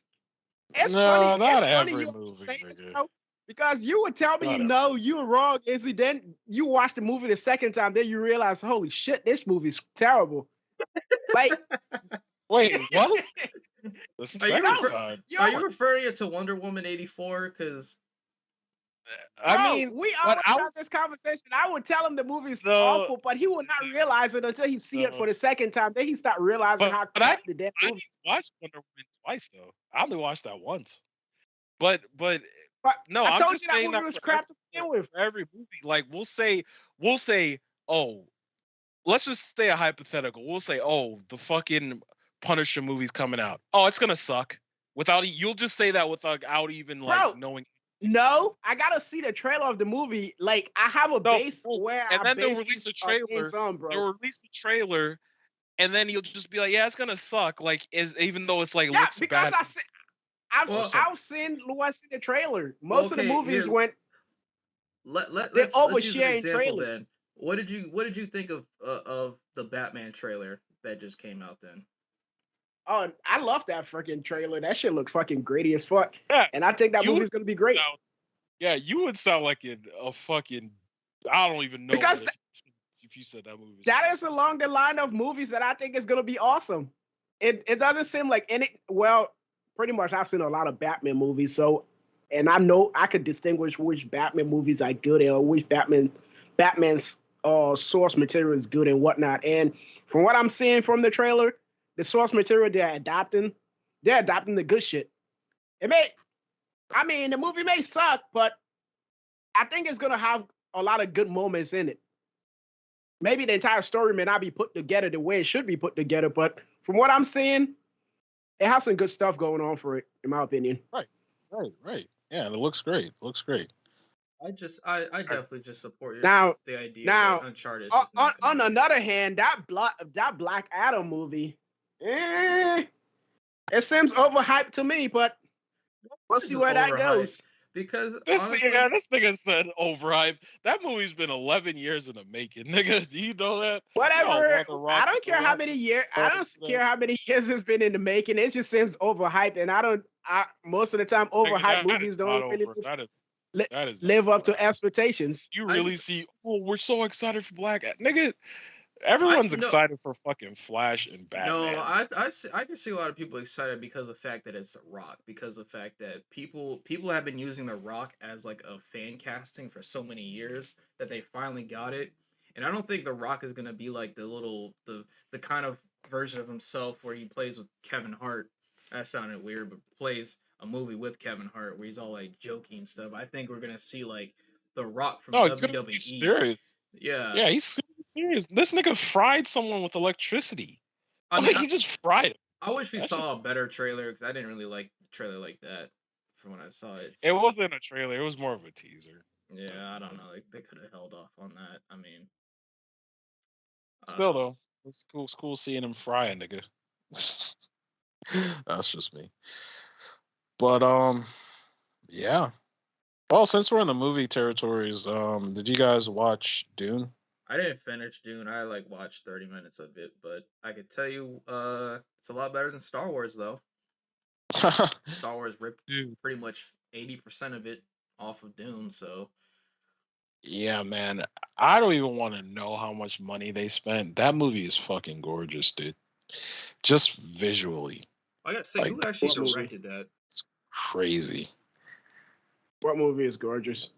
it's funny. No, not It's funny every you would movie, say this, nigga. bro. Because you would tell me, Not every. no, you're wrong, Izzy. Then you watch the movie the second time, then you realize, holy shit, this movie's terrible. Like, Wait, what? The Are you second refer- time? yo, are you referring it to Wonder Woman 84? Because I bro, mean, we but always I have was this conversation. I would tell him the movie's no, awful, but he will not realize it until he see it no. for the second time. Then he start realizing how But I crap the damn I movie. didn't watch Wonder Woman twice though. I only watched that once. But But no, I I'm told you just that saying movie that was for crap to begin with. every movie, like we'll say, oh, let's just say a hypothetical. We'll say, oh, the fucking Punisher movie's coming out. Oh, it's gonna suck. You'll just say that without even like Bro, knowing. no, I gotta see the trailer of the movie. Like, I have a No, base well, where and I then they'll base release these a things trailer. on, bro. They'll release a trailer, and then you'll just be like, yeah, it's gonna suck. Like, even though it's like Yeah, looks because bad. well, I've seen the trailer. well, Most of the okay, movies here when they let's use an overshare in example trailers. then. What did you think of the Batman trailer that just came out then? Oh, I love that freaking trailer. That shit looks fucking gritty as fuck. Yeah, And I think that you would movie's gonna be great. sound. Yeah, you would sound like a fucking. I don't even know Because what if you said that movie. That is along the line of movies that I think is gonna be awesome. It doesn't seem like any. Well, pretty much I've seen a lot of Batman movies, so and I know I could distinguish which Batman movies are good and which Batman's source material is good and whatnot. And from what I'm seeing from the trailer, the source material they're adapting the good shit. I mean, the movie may suck, but I think it's gonna have a lot of good moments in it. Maybe the entire story may not be put together the way it should be put together, but from what I'm seeing, it has some good stuff going on for it, in my opinion. Right. Yeah, it looks great. Looks great. I definitely just support the idea now, that Uncharted is just not on gonna be another hand, that Black Adam movie, it seems overhyped to me, but we'll see where that goes. Because this honestly, this nigga said overhyped. That movie's been 11 years in the making, nigga. Do you know that? Whatever. I don't care how many years. I don't care how many years it's been in the making. It just seems overhyped, and most of the time overhyped movies don't really live up to expectations. You really see? Oh, we're so excited for Black nigga. Everyone's excited for fucking Flash and Batman. No, I can see a lot of people excited because of the fact that it's The Rock, because of the fact that people have been using The Rock as like a fan casting for so many years that they finally got it. And I don't think The Rock is gonna be like the kind of version of himself where he plays with Kevin Hart. That sounded weird, but plays a movie with Kevin Hart where he's all like joking and stuff. I think we're gonna see like The Rock from WWE. He's serious. Yeah, he's serious. This nigga fried someone with electricity. He just fried him. I wish we saw a better trailer because I didn't really like the trailer like that from when I saw it. It wasn't a trailer. It was more of a teaser. Yeah, I don't know. Like they could have held off on that. I mean, still though, it's cool seeing him fry a nigga. That's just me. But yeah. Well, since we're in the movie territories, did you guys watch Dune? I didn't finish Dune. I like watched 30 minutes of it, but I could tell you, it's a lot better than Star Wars though. Star Wars ripped pretty much 80% of it off of Dune, so. Yeah, man. I don't even want to know how much money they spent. That movie is fucking gorgeous, dude. Just visually. I gotta say, who actually directed that? It's crazy. What movie is gorgeous?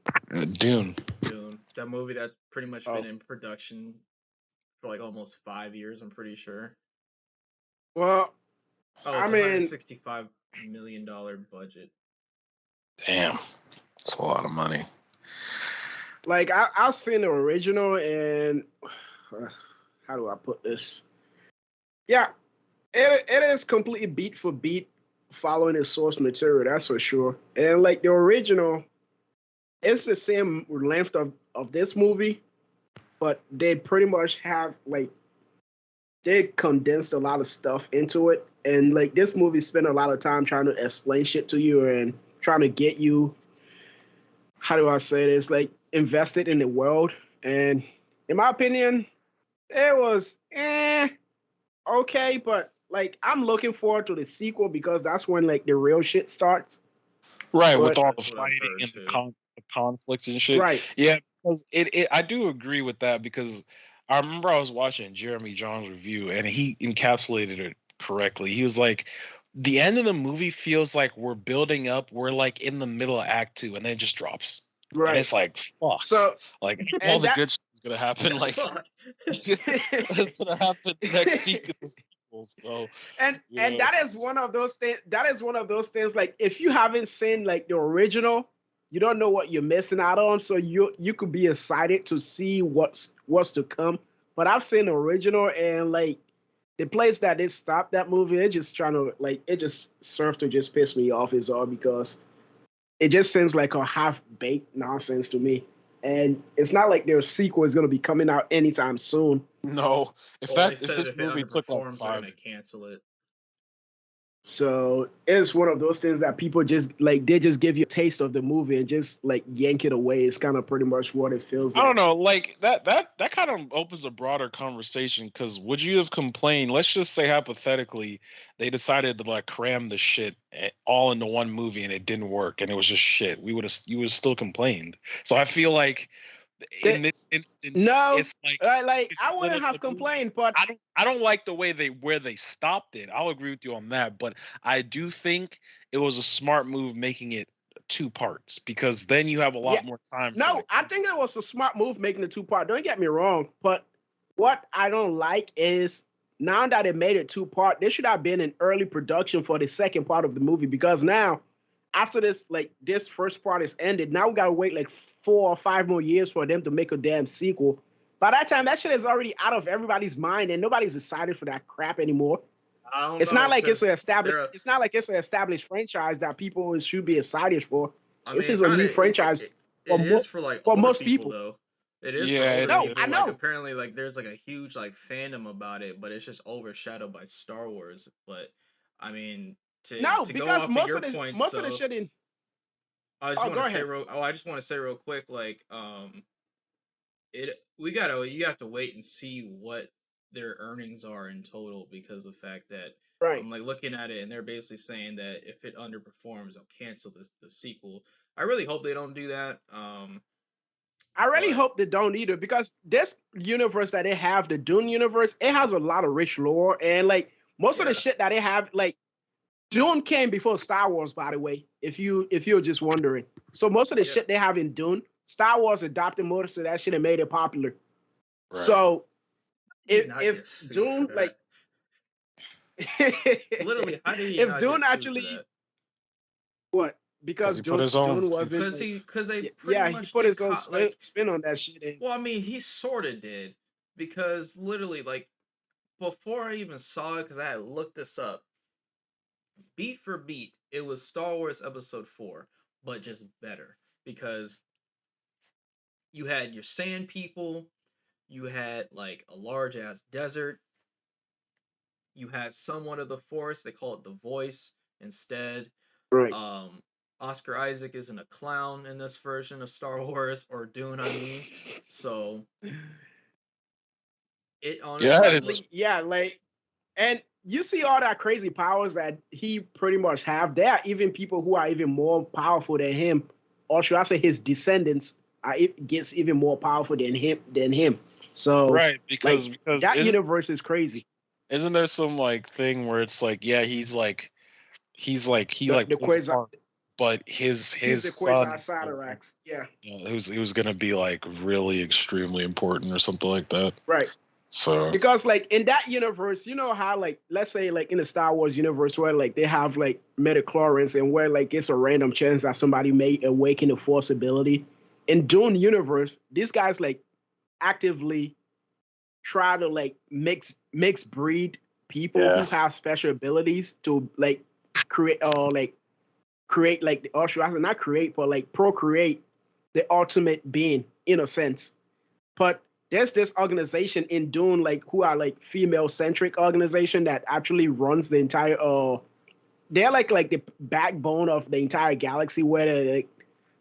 Dune. Dune. That movie that's pretty much been in production for like almost 5 years, I'm pretty sure. Well, I mean, $65 million budget. Damn. That's a lot of money. Like, I've seen the original, and how do I put this? Yeah, it is completely beat for beat following the source material, that's for sure. And like the original, it's the same length of this movie, but they pretty much have like they condensed a lot of stuff into it. And like this movie spent a lot of time trying to explain shit to you and trying to get you, how do I say this, like invested in the world. And in my opinion, it was okay, but like I'm looking forward to the sequel because that's when like the real shit starts. Right, with all the fighting and the conflicts and shit. Right. Yeah, because I do agree with that because I remember I was watching Jeremy John's review and he encapsulated it correctly. He was like, the end of the movie feels like we're building up, we're like in the middle of Act 2 and then it just drops. Right. And it's like, fuck. So like all the good shit is gonna happen. Like it's gonna happen next sequel. So and that is one of those things. That is one of those things. Like if you haven't seen like the original, you don't know what you're missing out on. So you could be excited to see what's to come. But I've seen the original and like the place that they stopped that movie, it just trying to like it just served to just piss me off is all because it just seems like a half-baked nonsense to me. And it's not like their sequel is going to be coming out anytime soon. No. If this movie took like 5, they're going to cancel it. So it's one of those things that people just like, they just give you a taste of the movie and just like yank it away. It's kind of pretty much what it feels like. I don't know. Like that kind of opens a broader conversation because would you have complained? Let's just say hypothetically, they decided to like cram the shit all into one movie and it didn't work and it was just shit. You would have still complained. So I feel like in this instance, No, it's like like it's I split wouldn't up have the movie. complained, but I don't like the way where they stopped it. I'll agree with you on that, but I do think it was a smart move making it two parts because then you have a yeah, lot more time for no, the I think it was a smart move making the two part. Don't get me wrong, but what I don't like is now that it made it two part, there should have been an early production for the second part of the movie because now after this, like this first part is ended, now we gotta wait like 4 or 5 more years for them to make a damn sequel. By that time, that shit is already out of everybody's mind and nobody's excited for that crap anymore. I don't It's not know like it's an because established. It's not like it's an established franchise that people should be excited for. I This mean, is a kind new of franchise it is for like for older most people people. though. It is for Yeah, older No, I people. Like know. apparently, like there's like a huge like fandom about it, but it's just overshadowed by Star Wars. But I mean, No, to go because off of your points most of the though, shit in. I just Oh, want go to say ahead. real. Oh, I just want to say real quick, like it you have to wait and see what their earnings are in total because of the fact that Right. I'm like looking at it and they're basically saying that if it underperforms, they'll cancel the sequel. I really hope they don't do that. I really But hope they don't either because this universe that they have, the Dune universe, it has a lot of rich lore and like most of the yeah, shit that they have, like Dune came before Star Wars, by the way. If you're just wondering, so most of the yeah, shit they have in Dune, Star Wars adopted most of that shit and made it popular. right. So he did not if get sued for Dune that. like Literally, how did he if not get Dune sued for actually that? what Because because he put his own. Dune wasn't like Because they pretty yeah he much put did his own like. spin on that shit and Well, I mean, he sort of did because literally, like before I even saw it, because I had looked this up, beat for beat, it was Star Wars Episode 4, but just better because you had your sand people, you had like a large ass desert, you had somewhat of the forest, they call it the voice instead. right. Um, Oscar Isaac isn't a clown in this version of Star Wars or Dune, I mean. So it Yeah, honestly that looked. is. Honestly, yeah, like and you see all that crazy powers that he pretty much have. There are even people who are even more powerful than him, or should I say, his descendants are it gets even more powerful than him. So, Right, like because that universe is crazy. isn't there some like thing where it's like yeah he like The plays a Quasar, part, but he's his the son Quasar is the one, Cyrax. Yeah, you know, he was gonna be like really extremely important or something like that. right. So Because like in that universe, you know how like let's say like in the Star Wars universe where like they have like metachlorines and where like it's a random chance that somebody may awaken a force ability. In Dune universe, these guys like actively try to like mix breed people who yeah, have special abilities to like create like or should I say not create but like procreate the ultimate being in a sense. But there's this organization in Dune, like who are like female centric organization that actually runs the entire. They're like the backbone of the entire galaxy, where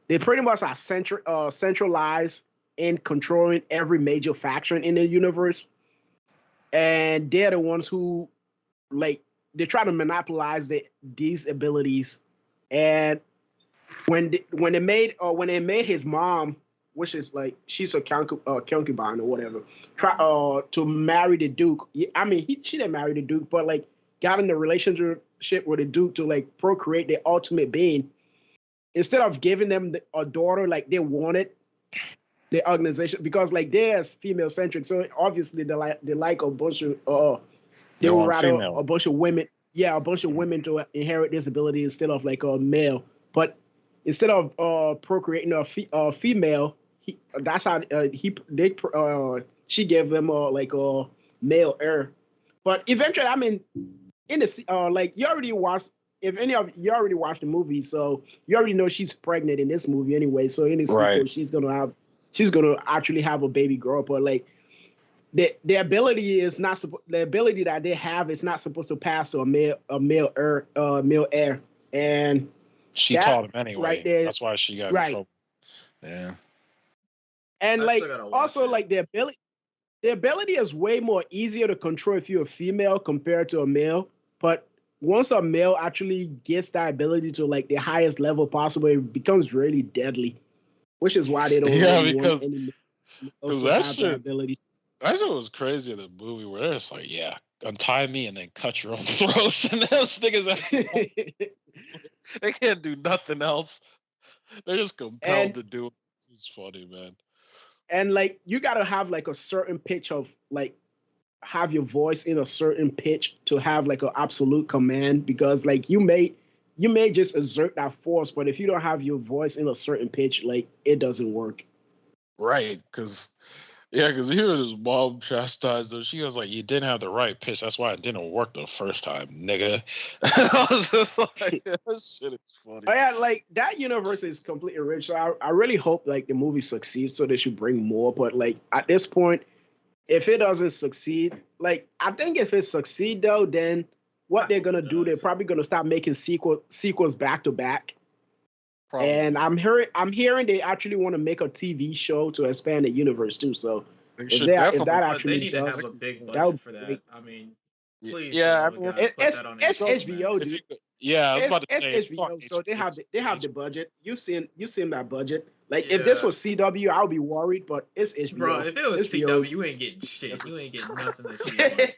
they pretty much are centralized in controlling every major faction in the universe, and they're the ones who like they try to monopolize these abilities. And when they made his mom, which is like she's a concubine or whatever, try to marry the Duke. I mean, she didn't marry the Duke, but like got in a relationship with the Duke to like procreate the ultimate being. Instead of giving them a daughter like they wanted, the organization because like they're as female centric, so obviously they like a bunch of they they would want rather female. a bunch of women, yeah, a bunch of women to inherit this ability instead of like a male. But instead of procreating a female, that's how she gave them like a male heir. But eventually, I mean, in the like you already watched. If any of you already watched the movie, so you already know she's pregnant in this movie anyway. So in the sequel, Right. she's gonna actually have a baby girl. But like the ability is not the ability that they have is not supposed to pass to male heir, and She that taught him right anyway. there, That's why she got in right, trouble. Yeah. and I still like gotta watch also it. like the ability is way more easier to control if you're a female compared to a male, but once a male actually gets that ability to like the highest level possible, it becomes really deadly, which is why they don't Yeah, really want because any. Because also have that ability. that shit was crazy in the movie where it's like, yeah, untie me and then cut your own throats, and those niggas they can't do nothing else. They're just compelled and to do it. It's funny, man. and like you gotta have like a certain pitch of like have your voice in a certain pitch to have like an absolute command because like you may just exert that force, but if you don't have your voice in a certain pitch, like it doesn't work. Right, because he heard his mom chastised her. She was like, "You didn't have the right pitch. That's why it didn't work the first time, nigga." I was just like, "That shit is funny." But yeah, like that universe is completely rich. So I really hope like the movie succeeds so they should bring more. But like at this point, if it doesn't succeed, like I think if it succeed though, then what they're gonna do, they're probably gonna start making sequels back to back. Probably. And I'm hearing they actually want to make a TV show to expand the universe too. So if that But they actually need to have does, a big that would budget for be that. great. I mean, please, for the Yeah, love of God, put that on It's HBO HBO, Max. dude. Yeah, I was about to say It's it's fuck HBO, so they have the budget. You seen that budget. Like if this Yeah, was CW, I would be worried, but it's bro. HBO. If it was HBO. CW, you ain't getting shit. You ain't getting nothing that you want.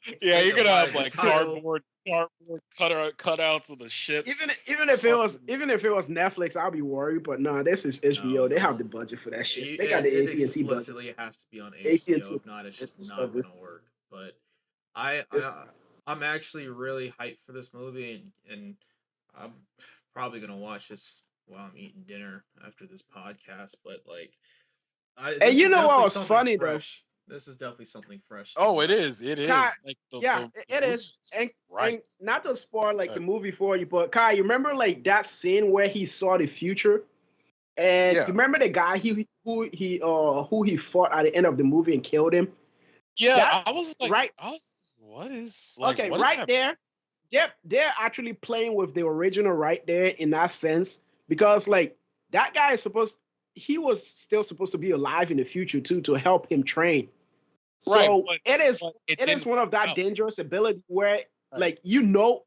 Yeah, Say you're gonna goodbye have to the like title. cardboard cutouts of the ships. Even if it was Netflix, I'll be worried. But no, this is HBO. They have No, the budget for that shit. it, They got the it AT&T budget. explicitly has to be on HBO. AT&T. If not, it's just It's not covered. gonna work. But I, It's I I'm actually really hyped for this movie, and I'm probably gonna watch this while I'm eating dinner after this podcast. But like, and this you is know what definitely was something funny though? fresh. This is definitely something fresh to Oh, it watch. is. It is. Kai, Like yeah, the it is. movies. And Right. and not to spoil like Sorry. the movie for you, but Kai, you remember like that scene where he saw the future? And Yeah. you remember the guy who he fought at the end of the movie and killed him? Yeah, That I was like, right what is like, okay, what is right that? there. Yep, they're actually playing with the original right there in that sense. Because like that guy is he was still supposed to be alive in the future too to help him train. Right, So but it is it it is didn't one of work that out. dangerous ability where Right. like you know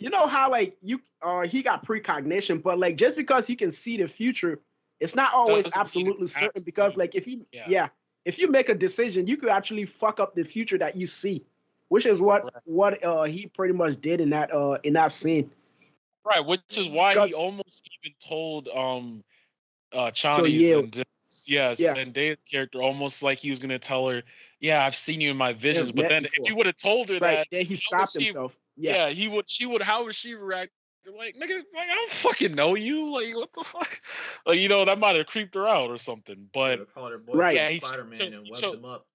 how like he got precognition, but like just because he can see the future, it's not always Doesn't mean absolutely it's certain because absolute. like if you Yeah. if you make a decision, you could actually fuck up the future that you see, which is what Right. he pretty much did in that scene. Right, which is why he Because almost even told so Chani's yeah, and yeah, Zendaya's character almost like he was gonna tell her, "Yeah, I've seen you in my visions." they've But met then if before, you would have told her right? that, Then he how would stopped she? himself. Yeah, Yeah, he would. She would. How would she react? Like, nigga, like I don't fucking know you. Like, what the fuck? Like, that might have creeped her out or something. They would But have called her right. boyfriend yeah, Spider Man and webbed him up.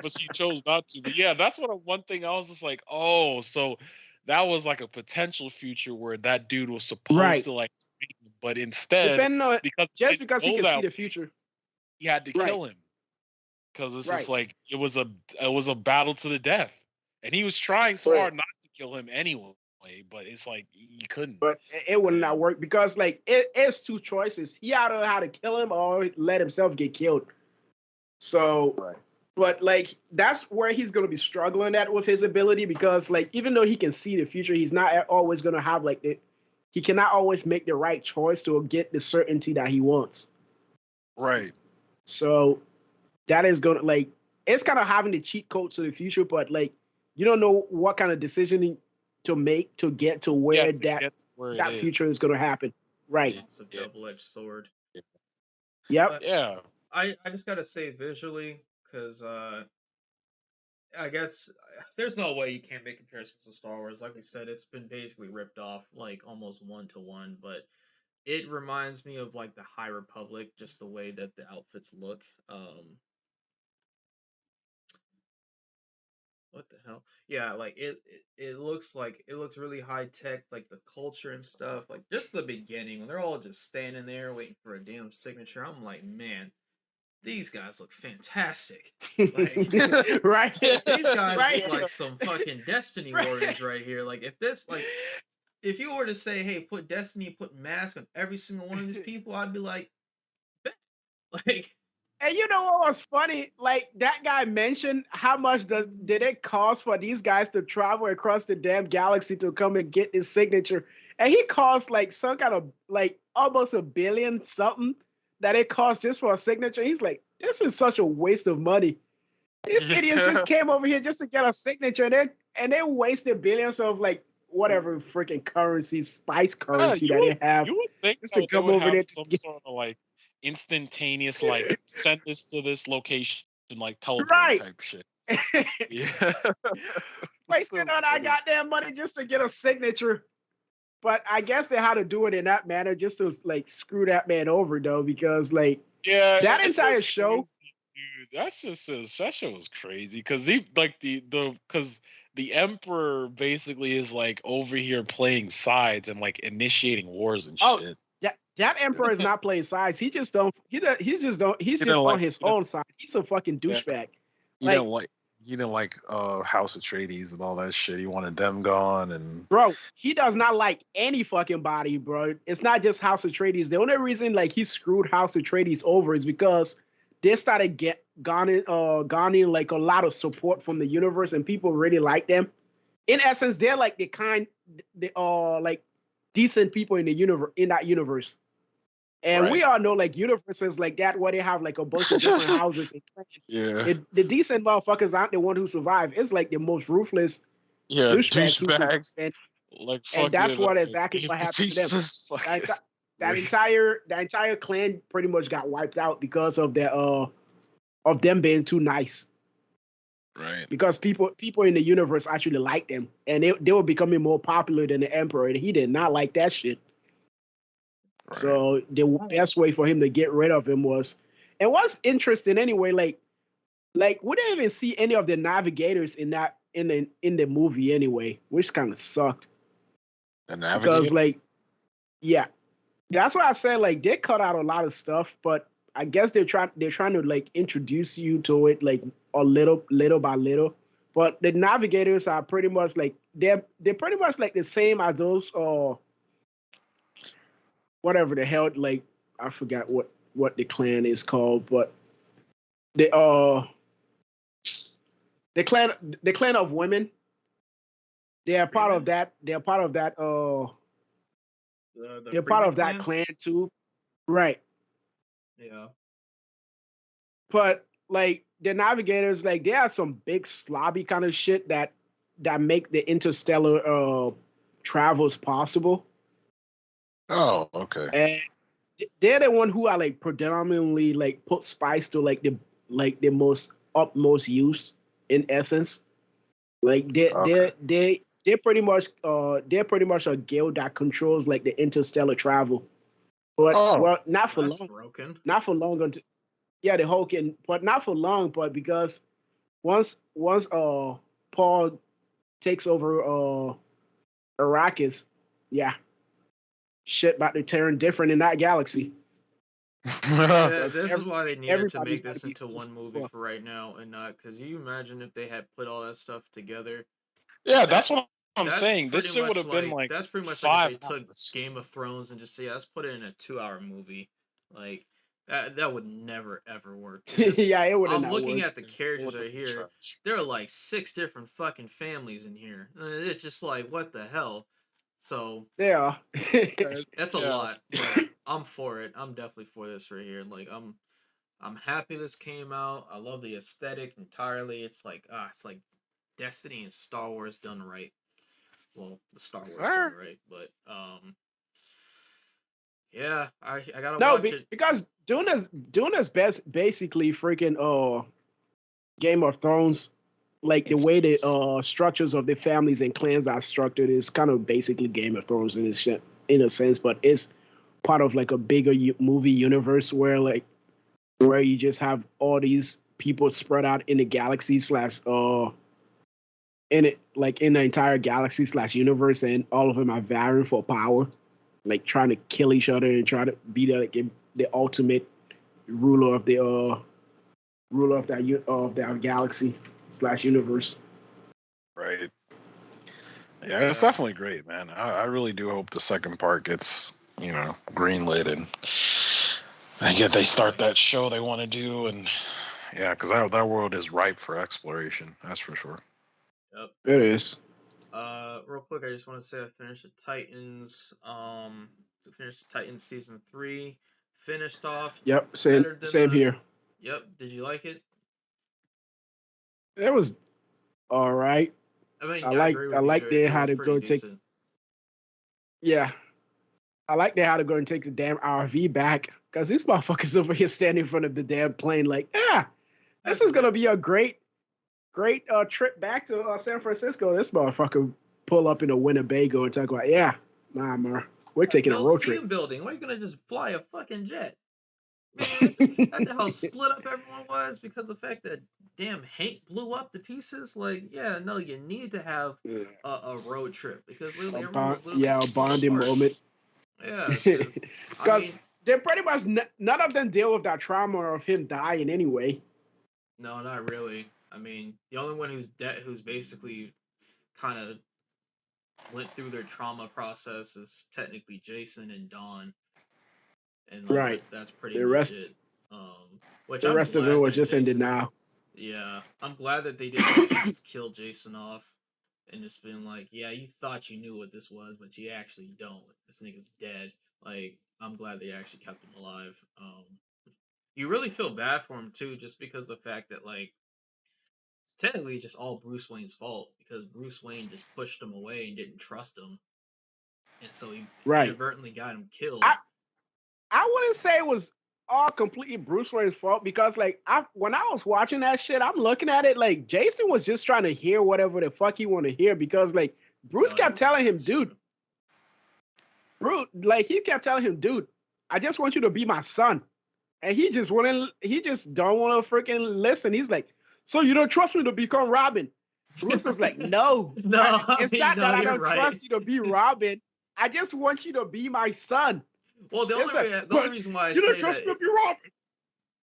but she chose not to. But yeah, that's one thing I was just like, oh, so that was like a potential future where that dude was supposed Right. to like, but instead, Depending on because just because he go can that see the way, future. he had to Right. kill him because it's just Right. like it was a battle to the death, and he was trying so Right. hard not to kill him anyway. But it's like he couldn't. But it would Yeah. not work because like it's two choices. He either had to kill him or let himself get killed. So Right. but like that's where he's gonna be struggling at with his ability because like even though he can see the future, he's not always gonna have like he cannot always make the right choice to get the certainty that he wants. Right. So that is gonna like it's kind of having the cheat code to the future, but like you don't know what kind of decision to make to get to where Yeah, to get to where that it future is. is gonna happen. Right. It's a Yeah. double-edged sword. Yep. But Yeah. I just gotta say visually, because I guess there's no way you can't make comparisons to Star Wars. Like we said, it's been basically ripped off like almost 1-to-1, but it reminds me of like the High Republic, just the way that the outfits look. What the hell? Yeah, like it looks really high tech, like the culture and stuff. Like just the beginning when they're all just standing there waiting for a damn signature. I'm like, man, these guys look fantastic. Like right. these guys Right. look like some fucking Destiny Right. warriors right here. Like if you were to say, hey, put Destiny, put mask on every single one of these people, I'd be like, bet. Like And you know what was funny? Like that guy mentioned how much did it cost for these guys to travel across the damn galaxy to come and get his signature? and he cost like some kind of like almost $1 billion something that it cost just for a signature. He's like, this is such a waste of money. These idiots just came over here just to get a signature, and they wasted billions of like whatever freaking currency, spice Yeah, currency that they have you would think just to that they come would over have there to some get sort of like instantaneous like send this to this location like teleport right. type shit. Yeah. It's Wasting so all that funny. goddamn money just to get a signature. But I guess they had to do it in that manner just to like screw that man over though, because like Yeah, that it's entire just show. crazy, dude. That show was crazy because he like the because the emperor basically is like over here playing sides and like initiating wars and Oh, shit. that emperor is not playing sides. He just don't. He's He didn't just on like his own side. He's a fucking yeah, douchebag. he didn't Like, like he didn't like House Atreides and all that shit. He wanted them gone and bro, he does not like any fucking body, bro. It's not just House Atreides. The only reason like he screwed House Atreides over is because they started garnering like a lot of support from the universe, and people really like them. In essence, they're like they are like decent people in the universe in that universe. And we right. all know like universes like that where they have like a bunch of different houses. Yeah. The decent motherfuckers aren't the one who survive. It's like the most ruthless Yeah, douchebags who survive. douchebags like And that's fucking what exactly Dave what happened to them. Bautista's fucking That crazy. entire clan pretty much got wiped out because of their of them being too nice. Right. Because people in the universe actually liked them, and they were becoming more popular than the emperor, and he did not like that shit. Right. So the best way for him to get rid of him was, and what's interesting anyway, like we didn't even see any of the navigators in the movie anyway, which kind of sucked. The Because navigator. like, yeah, that's why I said like they cut out a lot of stuff, but I guess they're trying to like introduce you to it like a little by little. But the navigators are pretty much like they're pretty much like the same as those whatever the hell, like I forgot what the clan is called, but the uh the clan of women, they are part of Freeman? that. They're part of that. The They're part Freeman of that clan? clan too, right? Yeah. But like the navigators, like they are some big slobby kind of shit that make the interstellar travels possible, Oh, okay. and they're the one who are like predominantly like put spice to like the most utmost use in essence. Like Okay. they're pretty much a guild that controls like the interstellar travel. But Oh, well, not for That's long. broken. Not for long until yeah, the whole can, but not for long. But because once Paul takes over Arrakis, yeah, shit about to turn different in that galaxy. Because This is why they needed to everybody's make about to this be into one pissed as movie fuck. for right now and not because you imagine if they had put all that stuff together. yeah, That that's what I'm saying. This shit would have been like that's pretty much like if they took 5 hours. Game of Thrones and just say, yeah, let's put it in a 2 hour movie. Like that would never ever work. This Yeah, it would have I'm not looking worked. at the It characters would have right been here. trash. There are like 6 different fucking families in here. It's just like what the hell. So Yeah. that's a Yeah. lot, but I'm for it. I'm definitely for this right here. Like I'm happy this came out. I love the aesthetic entirely. It's like Destiny and Star Wars done right. Well, the Star Wars done Sir. right, but yeah, I gotta No, watch it. because Dune is basically freaking Game of Thrones. Like the way the structures of the families and clans are structured is kind of basically Game of Thrones in a sense, but it's part of like a bigger movie universe where you just have all these people spread out in the galaxy slash in it like in the entire galaxy slash universe, and all of them are vying for power, like trying to kill each other and try to be the ultimate ruler of the of that galaxy slash universe. Right. Yeah, it's Yeah, definitely great, man. I really do hope the second part gets, greenlit and get they start that show they want to do, and yeah, because that world is ripe for exploration. That's for sure. yep. It is. Real quick, I just want to say I finished the Titans. Finished the Titans season 3. Finished off Yep, same better than same the. here. Yep. Did you like it? It was all right. I mean, I I like agree I with you. like they It had was to go pretty and take decent. yeah. I like they had to go and take the damn RV back because these motherfuckers over here standing in front of the damn plane like, yeah, Yeah, this is because gonna be a great trip back to San Francisco. This motherfucker pull up in a Winnebago and talk about, yeah, nah, man, we're taking a builds road trip. team building. Why are you gonna just fly a fucking jet? Man, that's how split up everyone was because of the fact that damn Hank blew up the pieces. Like, yeah, no, you need to have Yeah, a road trip because literally a everyone bond, was literally yeah, a split bonding apart. moment. Yeah, because I Because mean, they're pretty much none of them deal with that trauma of him dying anyway. no, not really. I mean, the only one who's dead, who's basically kind of went through their trauma process is technically Jason and Dawn, and like Right. that's pretty The much rest it. Which the I'm rest of it glad was that just in Jason. denial. Yeah, I'm glad that they didn't actually just kill Jason off and just been like, yeah, you thought you knew what this was, but you actually don't. This nigga's dead. Like, I'm glad they actually kept him alive. You really feel bad for him too, just because of the fact that like it's technically just all Bruce Wayne's fault because Bruce Wayne just pushed him away and didn't trust him, and so he Right. inadvertently got him I killed. I wouldn't say it was all completely Bruce Wayne's fault because like when I was watching that shit, I'm looking at it like Jason was just trying to hear whatever the fuck he want to hear because like Bruce No, kept telling him, that's dude, true. Bruce, like he kept telling him, dude, I just want you to be my son. And he just wouldn't, he just don't want to freaking listen. He's like, so you don't trust me to become Robin? Bruce is like, no, No, I it's mean, not no, that I you're don't right. trust you to be Robin. I just want you to be my son. Well, It's like, the only but reason why I you don't say trust that me to be Robin.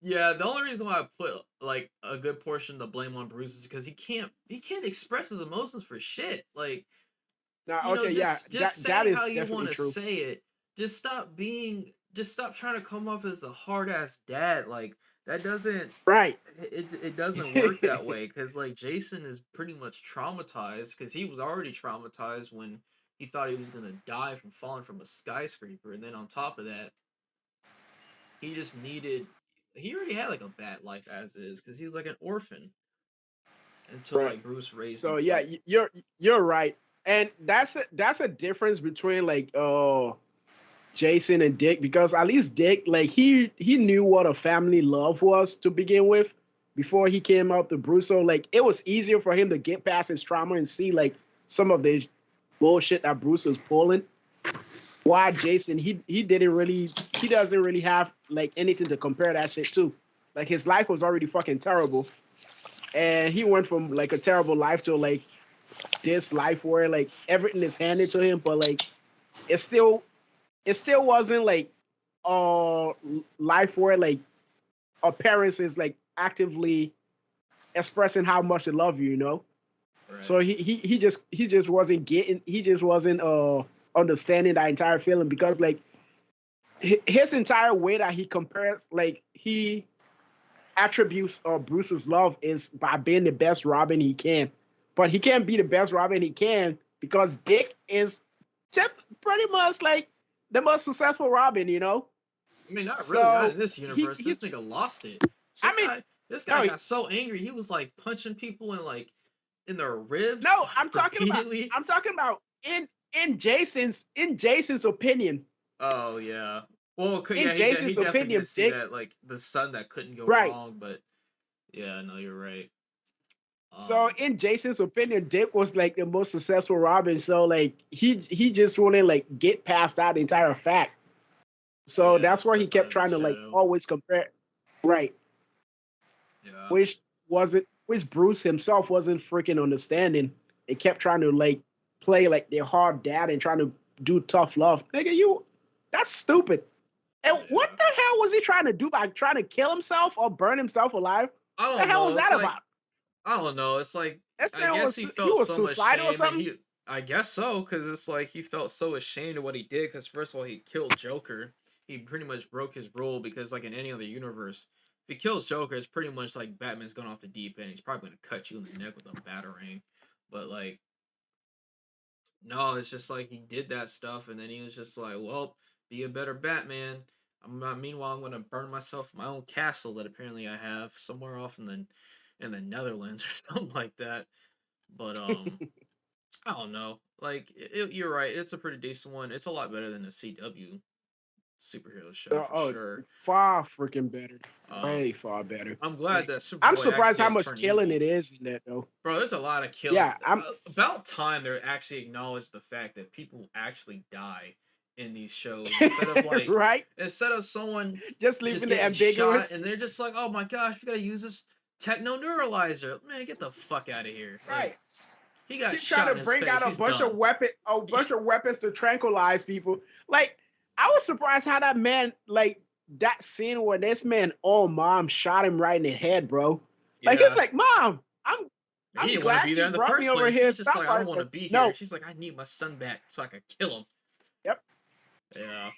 yeah, the only reason why I put like a good portion of the blame on Bruce is because he can't express his emotions for shit. Like, Now, you know, okay, yeah, just that say how is you want definitely to true. say it. Just stop trying to come off as the hard ass dad. Like that doesn't Right. it doesn't work that way because like Jason is pretty much traumatized because he was already traumatized when he thought he was gonna die from falling from a skyscraper, and then on top of that, he just needed. He already had like a bad life as is because he was like an orphan until Right. like Bruce raised So him. yeah, Like you're right, and that's a difference between like Jason and Dick because at least Dick like he knew what a family love was to begin with before he came up to Bruce. So like it was easier for him to get past his trauma and see like some of the bullshit that Bruce was pulling. Why Jason he didn't really he doesn't really have like anything to compare that shit to. Like his life was already fucking terrible, and he went from like a terrible life to like this life where like everything is handed to him, but like it still it still wasn't like a life where like a parents is like actively expressing how much they love you, you know. So right, he just wasn't getting he just wasn't understanding that entire feeling because like his entire way that he compares like he attributes Bruce's love is by being the best Robin he can, but he can't be the best Robin he can because Dick is pretty much like the most successful Robin, you know. I mean, not really, not So in this universe. This he's nigga lost it. I mean This guy no got so angry he was like punching people in like in their ribs no repeatedly. I'm talking about in Jason's opinion. Oh yeah. Well, In he Jason's definitely opinion, did see Dick, that like the son that couldn't go right. wrong, but yeah, no, you're right. So Um, in Jason's opinion, Dick was like the most successful Robin. So like he just wouldn't like get past that entire fact. So yeah, that's why he step out kept of his trying to like shadow. always compare, right? Yeah, Which Bruce himself wasn't freaking understanding. They kept trying to like play like their hard dad and trying to do tough love. Nigga, you that's stupid. And what yeah. the hell was he trying to do by trying to kill himself or burn himself alive? I The don't hell was know. It's that like about? I don't know. It's like That I man guess was he he felt was so much suicidal or shame, and something. he. I guess so, because it's like he felt so ashamed of what he did. Because first of all, he killed Joker. He pretty much broke his rule because, like in any other universe, if he kills Joker, it's pretty much like Batman's going off the deep end. He's probably going to cut you in the neck with a batarang. But like No, it's just like he did that stuff, and then he was just like, "Well, be a better Batman." I'm not. Meanwhile, I'm gonna burn myself in my own castle that apparently I have somewhere off in the Netherlands or something like that. But I don't know. Like you're right. It's a pretty decent one. It's a lot better than the CW superhero show for Oh, sure. far freaking better, Um, way far better. I'm glad Like, that I'm Superboy actually surprised how didn't much turn killing evil. it is in that though. Bro, there's a lot of killing. Yeah, I'm About time they actually acknowledged the fact that people actually die in these shows instead of like right. instead of someone Just just leaving the getting shot ambiguous. and they're just like, oh my gosh, we gotta use this techno neuralizer. Man, get the fuck out of here. Like Right. he got Keep trying shot to in his bring face. out He's done. a bunch of weapons to tranquilize people. Like, I was surprised how that man, like that scene where this man, oh mom, shot him right in the head, bro. Like he's Yeah. like, Mom, He I'm didn't want to glad be there you in the brought me first over place. here and He's just stop like, I don't fighting. want to But be here. no, She's like, I need my son back so I could kill him. yep. Yeah.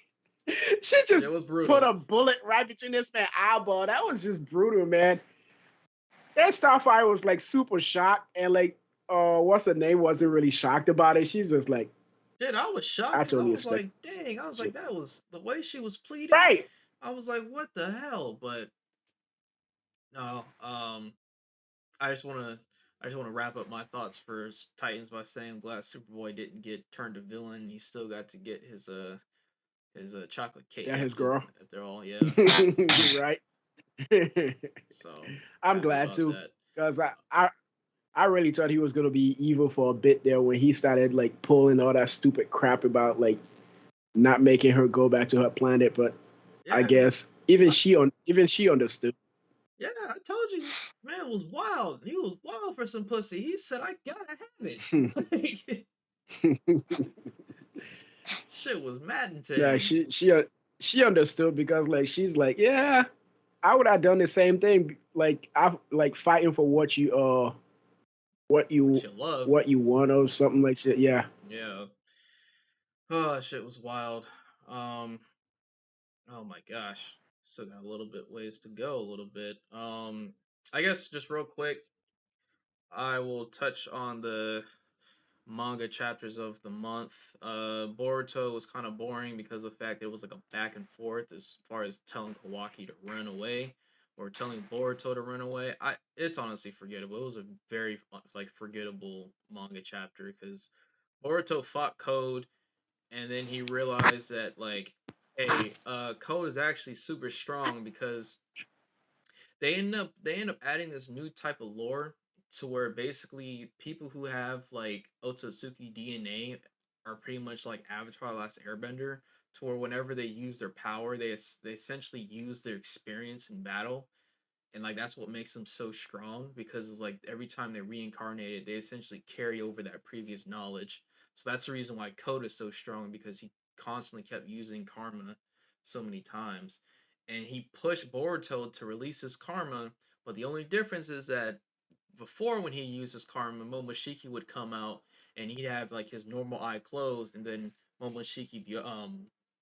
She just It was put brutal. a bullet right between this man's eyeball. That was just brutal, man. That Starfire was like super shocked and like what's her name wasn't really shocked about it. She's just like, Dude, I was shocked I because I totally was expect like, dang, I was like, shit. that was the way she was pleading. Right. I was like, what the hell? But no, I just wanna wrap up my thoughts for Titans by saying I'm glad Superboy didn't get turned to villain. He still got to get his chocolate cake Yeah, his girl. after all. Yeah, Right. so I'm happy glad about too. that. Because I really thought he was gonna be evil for a bit there when he started like pulling all that stupid crap about like not making her go back to her planet, but I Yeah, because guess even she understood. yeah, I told you, man was wild. He was wild for some pussy. He said, I gotta have it. Like, shit was maddening to Yeah, him. she understood because like she's like, yeah, I would have done the same thing. Like I like fighting for what What you you love. what you want or something like that. Yeah. Yeah. Oh, shit was wild. Um, oh my gosh. Still got a little bit ways to go, a little bit. I guess just real quick, I will touch on the manga chapters of the month. Boruto was kind of boring because of the fact that it was like a back and forth as far as telling Kawaki to run away or telling Boruto to run away. It's honestly forgettable. It was a very like forgettable manga chapter because Boruto fought Code and then he realized that like, hey, Code is actually super strong because they end up adding this new type of lore to where basically people who have like Otsutsuki DNA are pretty much like Avatar: Last Airbender, to where whenever they use their power, they essentially use their experience in battle, and like that's what makes them so strong because like every time they reincarnated, they essentially carry over that previous knowledge. So that's the reason why Code is so strong because he constantly kept using karma so many times, and he pushed Boruto to release his karma. But the only difference is that before when he used his karma, Momoshiki would come out and he'd have like his normal eye closed, and then Momoshiki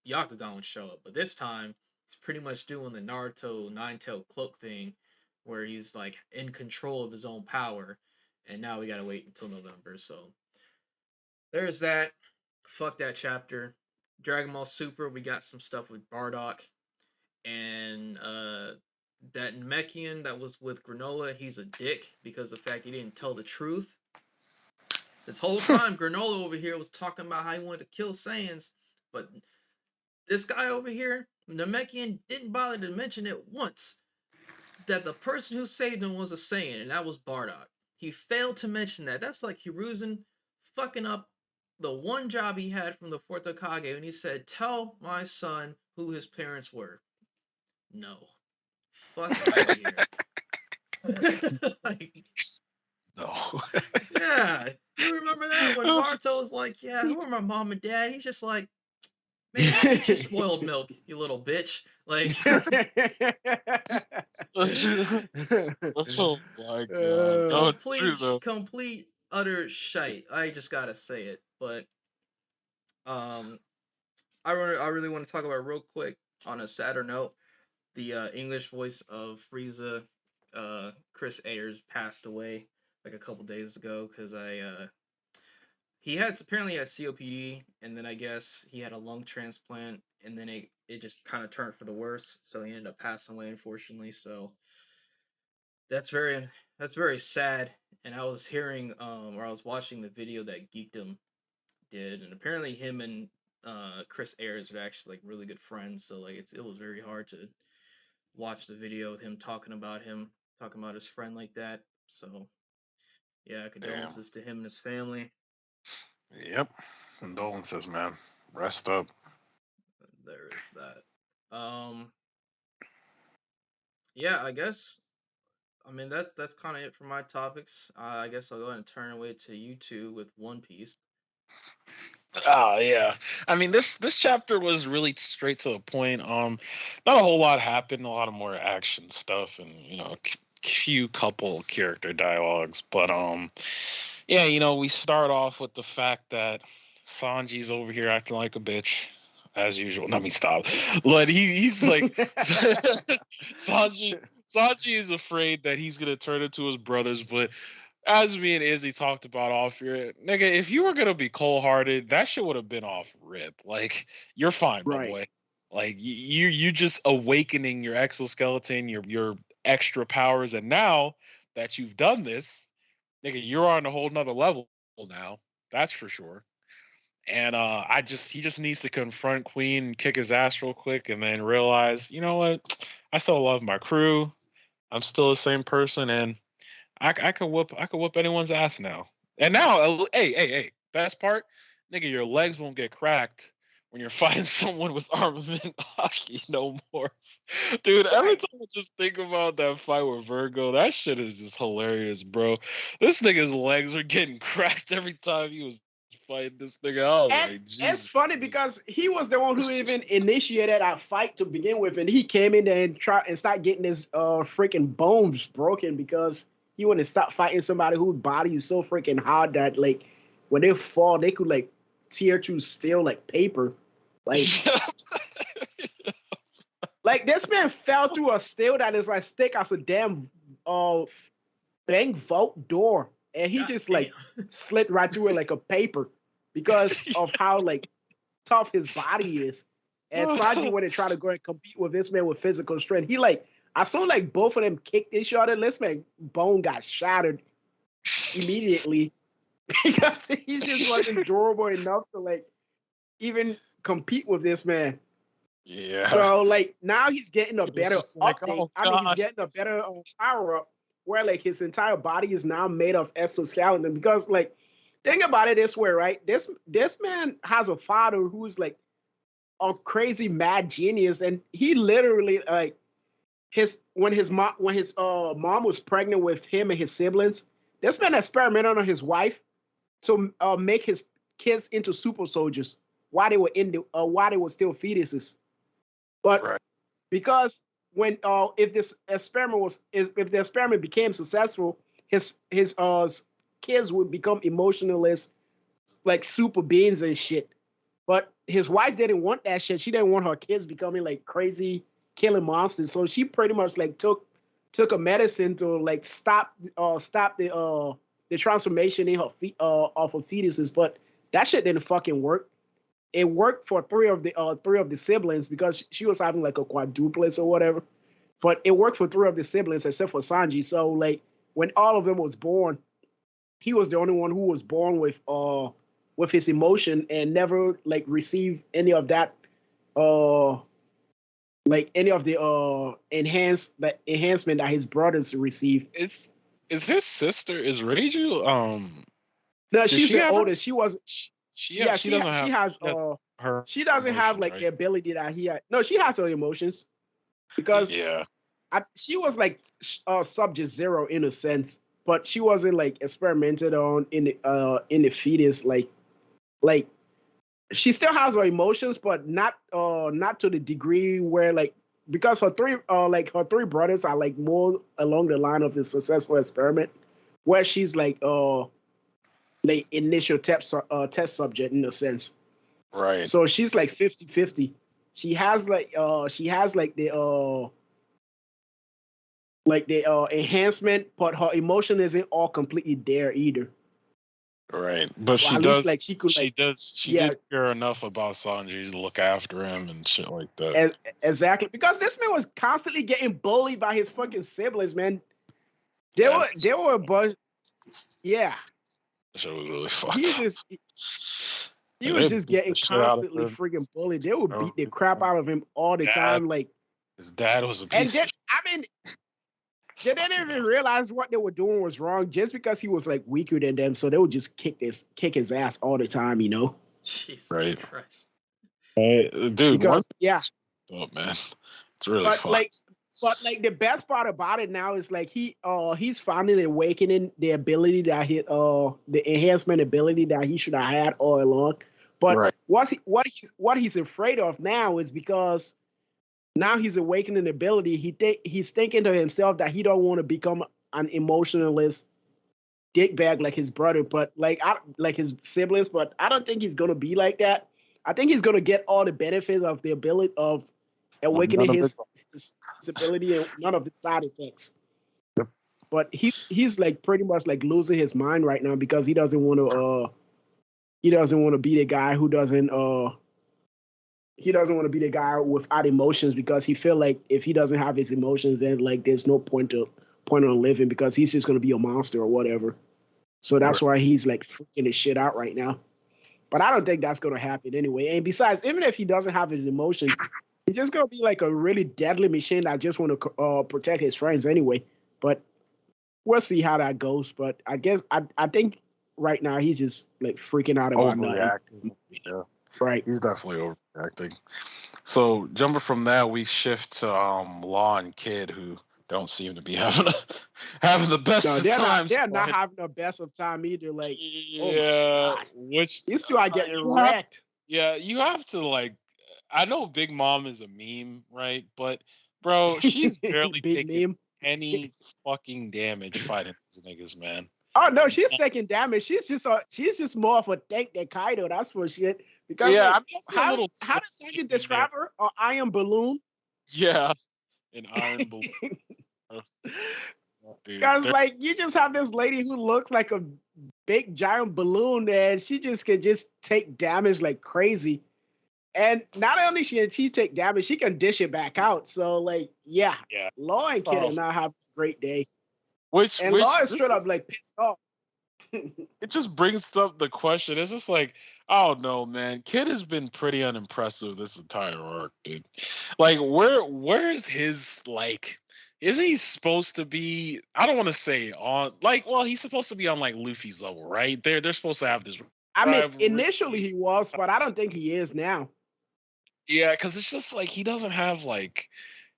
Yakugan would show up. But this time he's pretty much doing the Naruto nine-tailed cloak thing where he's like in control of his own power. And now we gotta wait until November. So there's that. Fuck that chapter. Dragon Ball Super, we got some stuff with Bardock. And that Namekian that was with Granola, he's a dick because of the fact he didn't tell the truth. This whole time, Granola over here was talking about how he wanted to kill Saiyans, but this guy over here, Namekian, didn't bother to mention it once that the person who saved him was a Saiyan, and that was Bardock. He failed to mention that. That's like Hiruzen fucking up the one job he had from the fourth Hokage, and he said, "Tell my son who his parents were." No, fuck out of here. Like, No. yeah, you remember that when Naruto was like, "Yeah, who are my mom and dad?" He's just like, "Man, eat your spoiled milk, you little bitch." Like, Oh my god. No, it's true though. complete utter shite. I just gotta say it. But um, I really want to talk about real quick on a sadder note. The English voice of Frieza, Chris Ayers, passed away like a couple days ago because he had apparently had COPD, and then I guess he had a lung transplant, and then it just kind of turned for the worse. So he ended up passing away, unfortunately. So that's very sad. And I was hearing or I was watching the video that Geekdom did, and apparently him and Chris Ayers are actually like really good friends. So like it was very hard to watch the video with him talking about his friend like that. So yeah, Damn. condolences to him and his family. Yep. So Condolences, man. Rest up. there is that. Yeah, I guess. I mean that's kind of it for my topics. I guess I'll go ahead and turn away to you two with One Piece. Oh yeah. I mean this chapter was really straight to the point. Not a whole lot happened, a lot of more action stuff and few couple character dialogues. But yeah, we start off with the fact that Sanji's over here acting like a bitch. As usual. Let me stop. But he's like Sanji is afraid that he's gonna turn into his brothers, but as me and Izzy talked about off here, nigga, if you were gonna be cold hearted, that shit would have been off rip. Like, you're fine, my Right. boy. Like you just awakening your exoskeleton, your extra powers, and now that you've done this, nigga, you're on a whole nother level now. That's for sure. And he just needs to confront Queen and kick his ass real quick, and then realize, you know what, I still love my crew. I'm still the same person, and I could whoop anyone's ass now. And now, hey, best part, nigga, your legs won't get cracked when you're fighting someone with armament hockey no more. Dude, every Right. time I just think about that fight with Virgo, that shit is just hilarious, bro. This nigga's legs are getting cracked every time he was fighting this nigga. I was And like, it's Jesus. funny because he was the one who even initiated our fight to begin with, and he came in there and try and start getting his freaking bones broken because he wanted to stop fighting somebody whose body is so freaking hard that like when they fall, they could like tear through steel like paper. Like like this man fell through a steel that is like thick as a damn bank vault door, and he God just damn. like slid right through it like a paper because of how like tough his body is. And Sanji went and tried to go and compete with this man with physical strength. He like I saw like both of them kicked each other. This man bone got shattered immediately because he just wasn't durable enough to like even compete with this man. Yeah. So like now he's getting a It was better just like, update. oh I mean, he's god. getting a better power up where like his entire body is now made of exoskeleton. Because like think about it this way, right? This man has a father who's like a crazy mad genius, and he literally like his mom was pregnant with him and his siblings. This man experimented on his wife to make his kids into super soldiers while they were while they were still fetuses. But Right. because when if this experiment was if the experiment became successful, his kids would become emotionless, like super beings and shit. But his wife didn't want that shit. She didn't want her kids becoming like crazy killing monsters. So she pretty much like took a medicine to like stop the transformation in her of her fetuses. But that shit didn't fucking work. It worked for three of the siblings because she was having like a quadruplets or whatever. But it worked for three of the siblings except for Sanji. So like when all of them was born, he was the only one who was born with his emotion and never like received any of that uh like any of the enhancement that his brothers received. Is his sister is Reiju? No, Does she's she the have her? oldest. She was Yeah, yeah, she doesn't have. She has her she doesn't have emotions, like the right? ability that he had. No, she has her emotions because Yeah. she was like subject zero in a sense, but she wasn't like experimented on in the fetus like she still has her emotions, but not to the degree where like because her three brothers are like more along the line of the successful experiment, where she's like initial test subject in a sense. Right. So she's like 50-50. She has like the enhancement, but her emotion isn't all completely there either. Right, but Or at least like she could like she yeah, did care enough about Sanji to look after him and shit like that. exactly, because this man was constantly getting bullied by his fucking siblings, man. Yeah, They were a bunch. Yeah, that shit was really he fucked up. just he Like, was they just beat getting the shit out of constantly him. freaking bullied. They would beat the Um, crap out of him all the Dad, time. Like, his dad was a and piece then of I mean, they didn't fucking even realize what they were doing was wrong just because he was like weaker than them. So they would just kick his ass all the time, you know? Jesus right. Christ. Dude, one Because yeah, oh man, it's really but like fucked. but like the best part about it now is like he's finally awakening the ability that the enhancement ability that he should have had all along. But Right, what he's afraid of now is because now he's awakening the ability. He's thinking to himself that he don't want to become an emotionalist dickbag like his brother, but like his siblings. But I don't think he's gonna be like that. I think he's gonna get all the benefits of the ability of awakening none of it. his ability and none of the side effects. Yep. But he's like pretty much like losing his mind right now because he doesn't want to be the guy who doesn't he doesn't want to be the guy without emotions because he feel like if he doesn't have his emotions, then like there's no point on living because he's just gonna be a monster or whatever. So that's why he's like freaking his shit out right now. But I don't think that's gonna happen anyway. And besides, even if he doesn't have his emotions, he's just gonna be like a really deadly machine that just want to protect his friends anyway. But we'll see how that goes. But I guess I think right now he's just like freaking out about nothing. Overreacting. Yeah, Right. he's definitely overreacting. So jumping from that, we shift to Law and Kid, who don't seem to be having having the best No, of they're not. times. They're not having the best of time either. Like, oh my Yeah, god, which these two are getting you have, wrecked. yeah, you have to like. I know Big Mom is a meme, right? But bro, she's barely Big taking meme. any fucking damage fighting these niggas, man. Oh no, she's taking damage. She's just more of a tank than Kaido. That's for shit. Because Yeah, like, I mean, I see a little how does scene Sanji there. describe her? Or Iron Balloon? Yeah, an iron balloon. Dude, Because like you just have this lady who looks like a big giant balloon, and she just can just take damage like crazy. And not only can she take damage, she can dish it back out. So like, yeah, yeah. Law and Kid are not having a great day. Which And Law is straight up like pissed off. it just brings up the question. It's just like, oh no, man, Kid has been pretty unimpressive this entire arc, dude. Like, where is his like? Isn't he supposed to be? I don't want to say on like, well, he's supposed to be on like Luffy's level, right? They're supposed to have this I mean, rivalry. initially he was, but I don't think he is now. Yeah, because it's just like he doesn't have like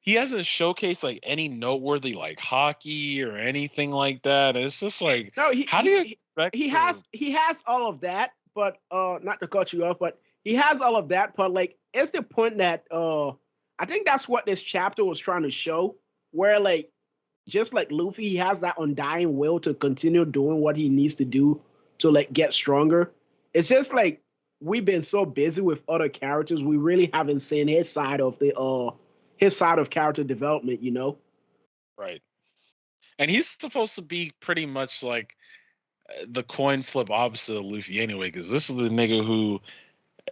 he hasn't showcased like any noteworthy like hockey or anything like that. It's just like No, how do you expect he has all of that, but not to cut you off, but he has all of that, but like it's the point that I think that's what this chapter was trying to show, where like just like Luffy, he has that undying will to continue doing what he needs to do to like get stronger. It's just like we've been so busy with other characters, we really haven't seen his side of character development, you know? right? And he's supposed to be pretty much like the coin flip opposite of Luffy anyway, because this is the nigga who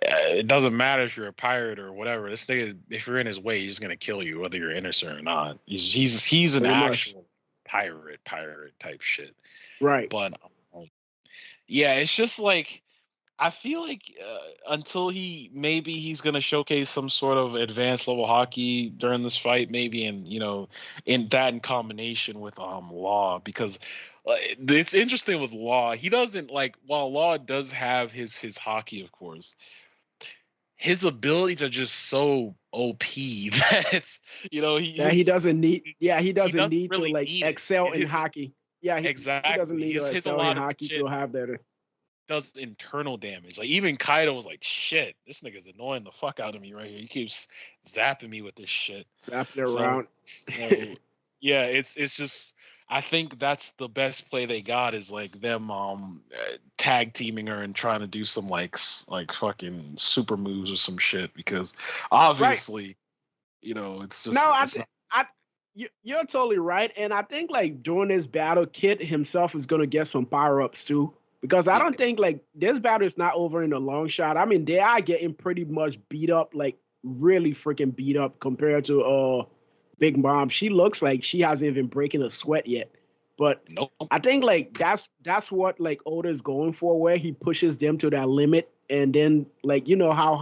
it doesn't matter if you're a pirate or whatever. This nigga, if you're in his way, he's gonna kill you whether you're innocent or not. He's an Pretty much. actual pirate type shit. Right. But yeah, it's just like I feel like until maybe he's gonna showcase some sort of advanced level hockey during this fight, maybe, and in combination with Law, because it's interesting with Law. He doesn't like while Law does have his hockey, of course. His abilities are just so OP that it's He doesn't need to really like need excel it. in hockey. Yeah, he doesn't Exactly. need to His a excel lot in of hockey shit to have that. does internal damage. Like even Kaido was like, "Shit, this nigga's annoying the fuck out of me right here. He keeps zapping me with this shit." Zapping So, around. yeah, it's just I think that's the best play they got is like them tag teaming her and trying to do some like fucking super moves or some shit because obviously it's just No, it's not you're totally right, and I think like during this battle, Kid himself is gonna get some power ups too. Because I Yeah. don't think like this battle is not over in a long shot. I mean, they are getting pretty much beat up, like really freaking beat up compared to Big Mom. She looks like she hasn't even breaking a sweat yet. But Nope. I think like that's what like Oda's going for, where he pushes them to that limit, and then like you know how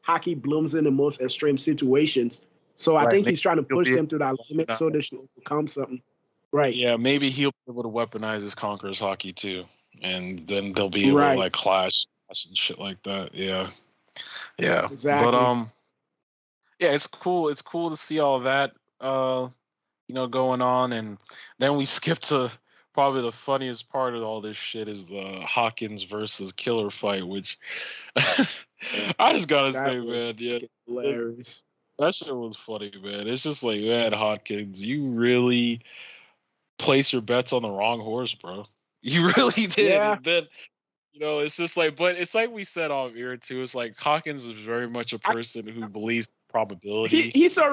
hockey blooms in the most extreme situations. So I Right. think he's trying to He'll push be them to that limit so they should overcome something. Right. Yeah, maybe he'll be able to weaponize his Conqueror's hockey too, and then they'll be able to Right. like clash and shit like that. Yeah, yeah. But Exactly. yeah, it's cool. It's cool to see all that, going on, and then we skip to probably the funniest part of all this shit is the Hawkins versus Killer fight, which I just gotta That say, was man, yeah, freaking hilarious. that shit was funny, man. It's just like, man, Hawkins, you really place your bets on the wrong horse, bro. You really did. Yeah, And then, it's just like, but it's like we said off air too. It's like Hawkins is very much a I, person who believes probability he's a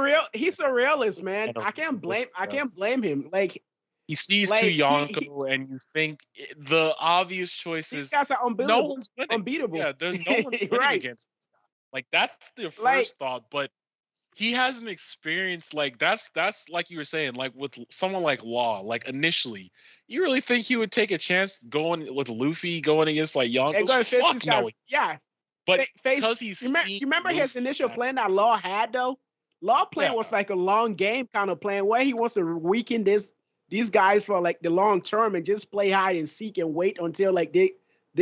realist, man. and a I yeah. can't blame him. He sees two Like Yonko, and you think the obvious choice these is guys are no unbeatable, one's winning. unbeatable. Yeah, there's no one's winning Right. against this guy. Like that's the Like first thought, but he hasn't experienced like that's like you were saying, like with someone like Law, like initially, you really think he would take a chance going with Luffy going against like they're Yonkos? gonna face these Fuck no. guys. Yeah. But Face because he's seen you remember his Luffy, initial plan that Law had though? Law plan yeah, was like a long game kind of plan where he wants to weaken these guys for like the long term and just play hide and seek and wait until like they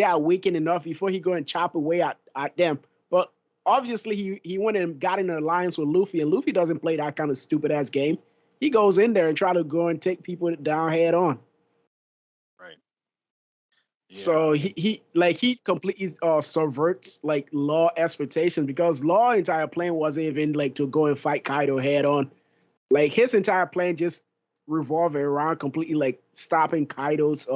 are weakened enough before he go and chop away at them. But obviously he went and got in an alliance with Luffy, and Luffy doesn't play that kind of stupid ass game. He goes in there and try to go and take people down head on. right. Yeah. So he completely subverts like Law expectations, because Law entire plan wasn't even like to go and fight Kaido head on. Like his entire plan just revolved around completely like stopping Kaido's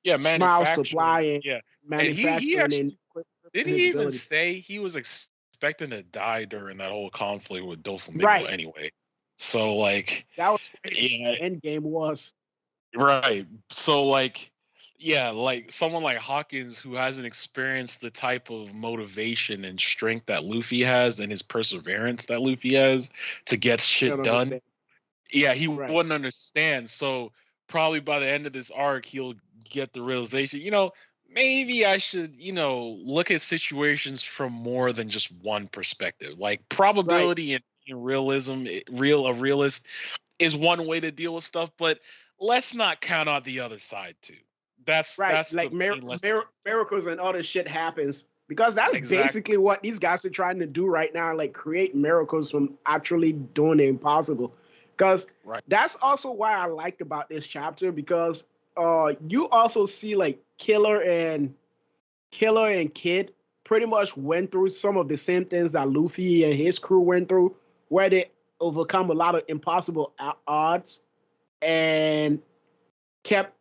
Yeah, smile supply and Yeah. And he manufacturing and actually did his he even abilities. say he was expecting to die during that whole conflict with Doflamingo Right. anyway. So like That was what his yeah, end game was. right. So like yeah, like someone like Hawkins who hasn't experienced the type of motivation and strength that Luffy has and his perseverance that Luffy has to get I shit don't done. understand. Yeah, he Right. wouldn't understand. So probably by the end of this arc, he'll get the realization, maybe I should, look at situations from more than just one perspective. Like Right. probability and realism, a realist is one way to deal with stuff, but let's not count out the other side too. That's Right. that's Like the main lesson. miracles and other shit happens. Because that's Exactly. basically what these guys are trying to do right now, like create miracles from actually doing the impossible. Because Right. that's also why I liked about this chapter, because you also see like Killer and Kid pretty much went through some of the same things that Luffy and his crew went through, where they overcome a lot of impossible odds and kept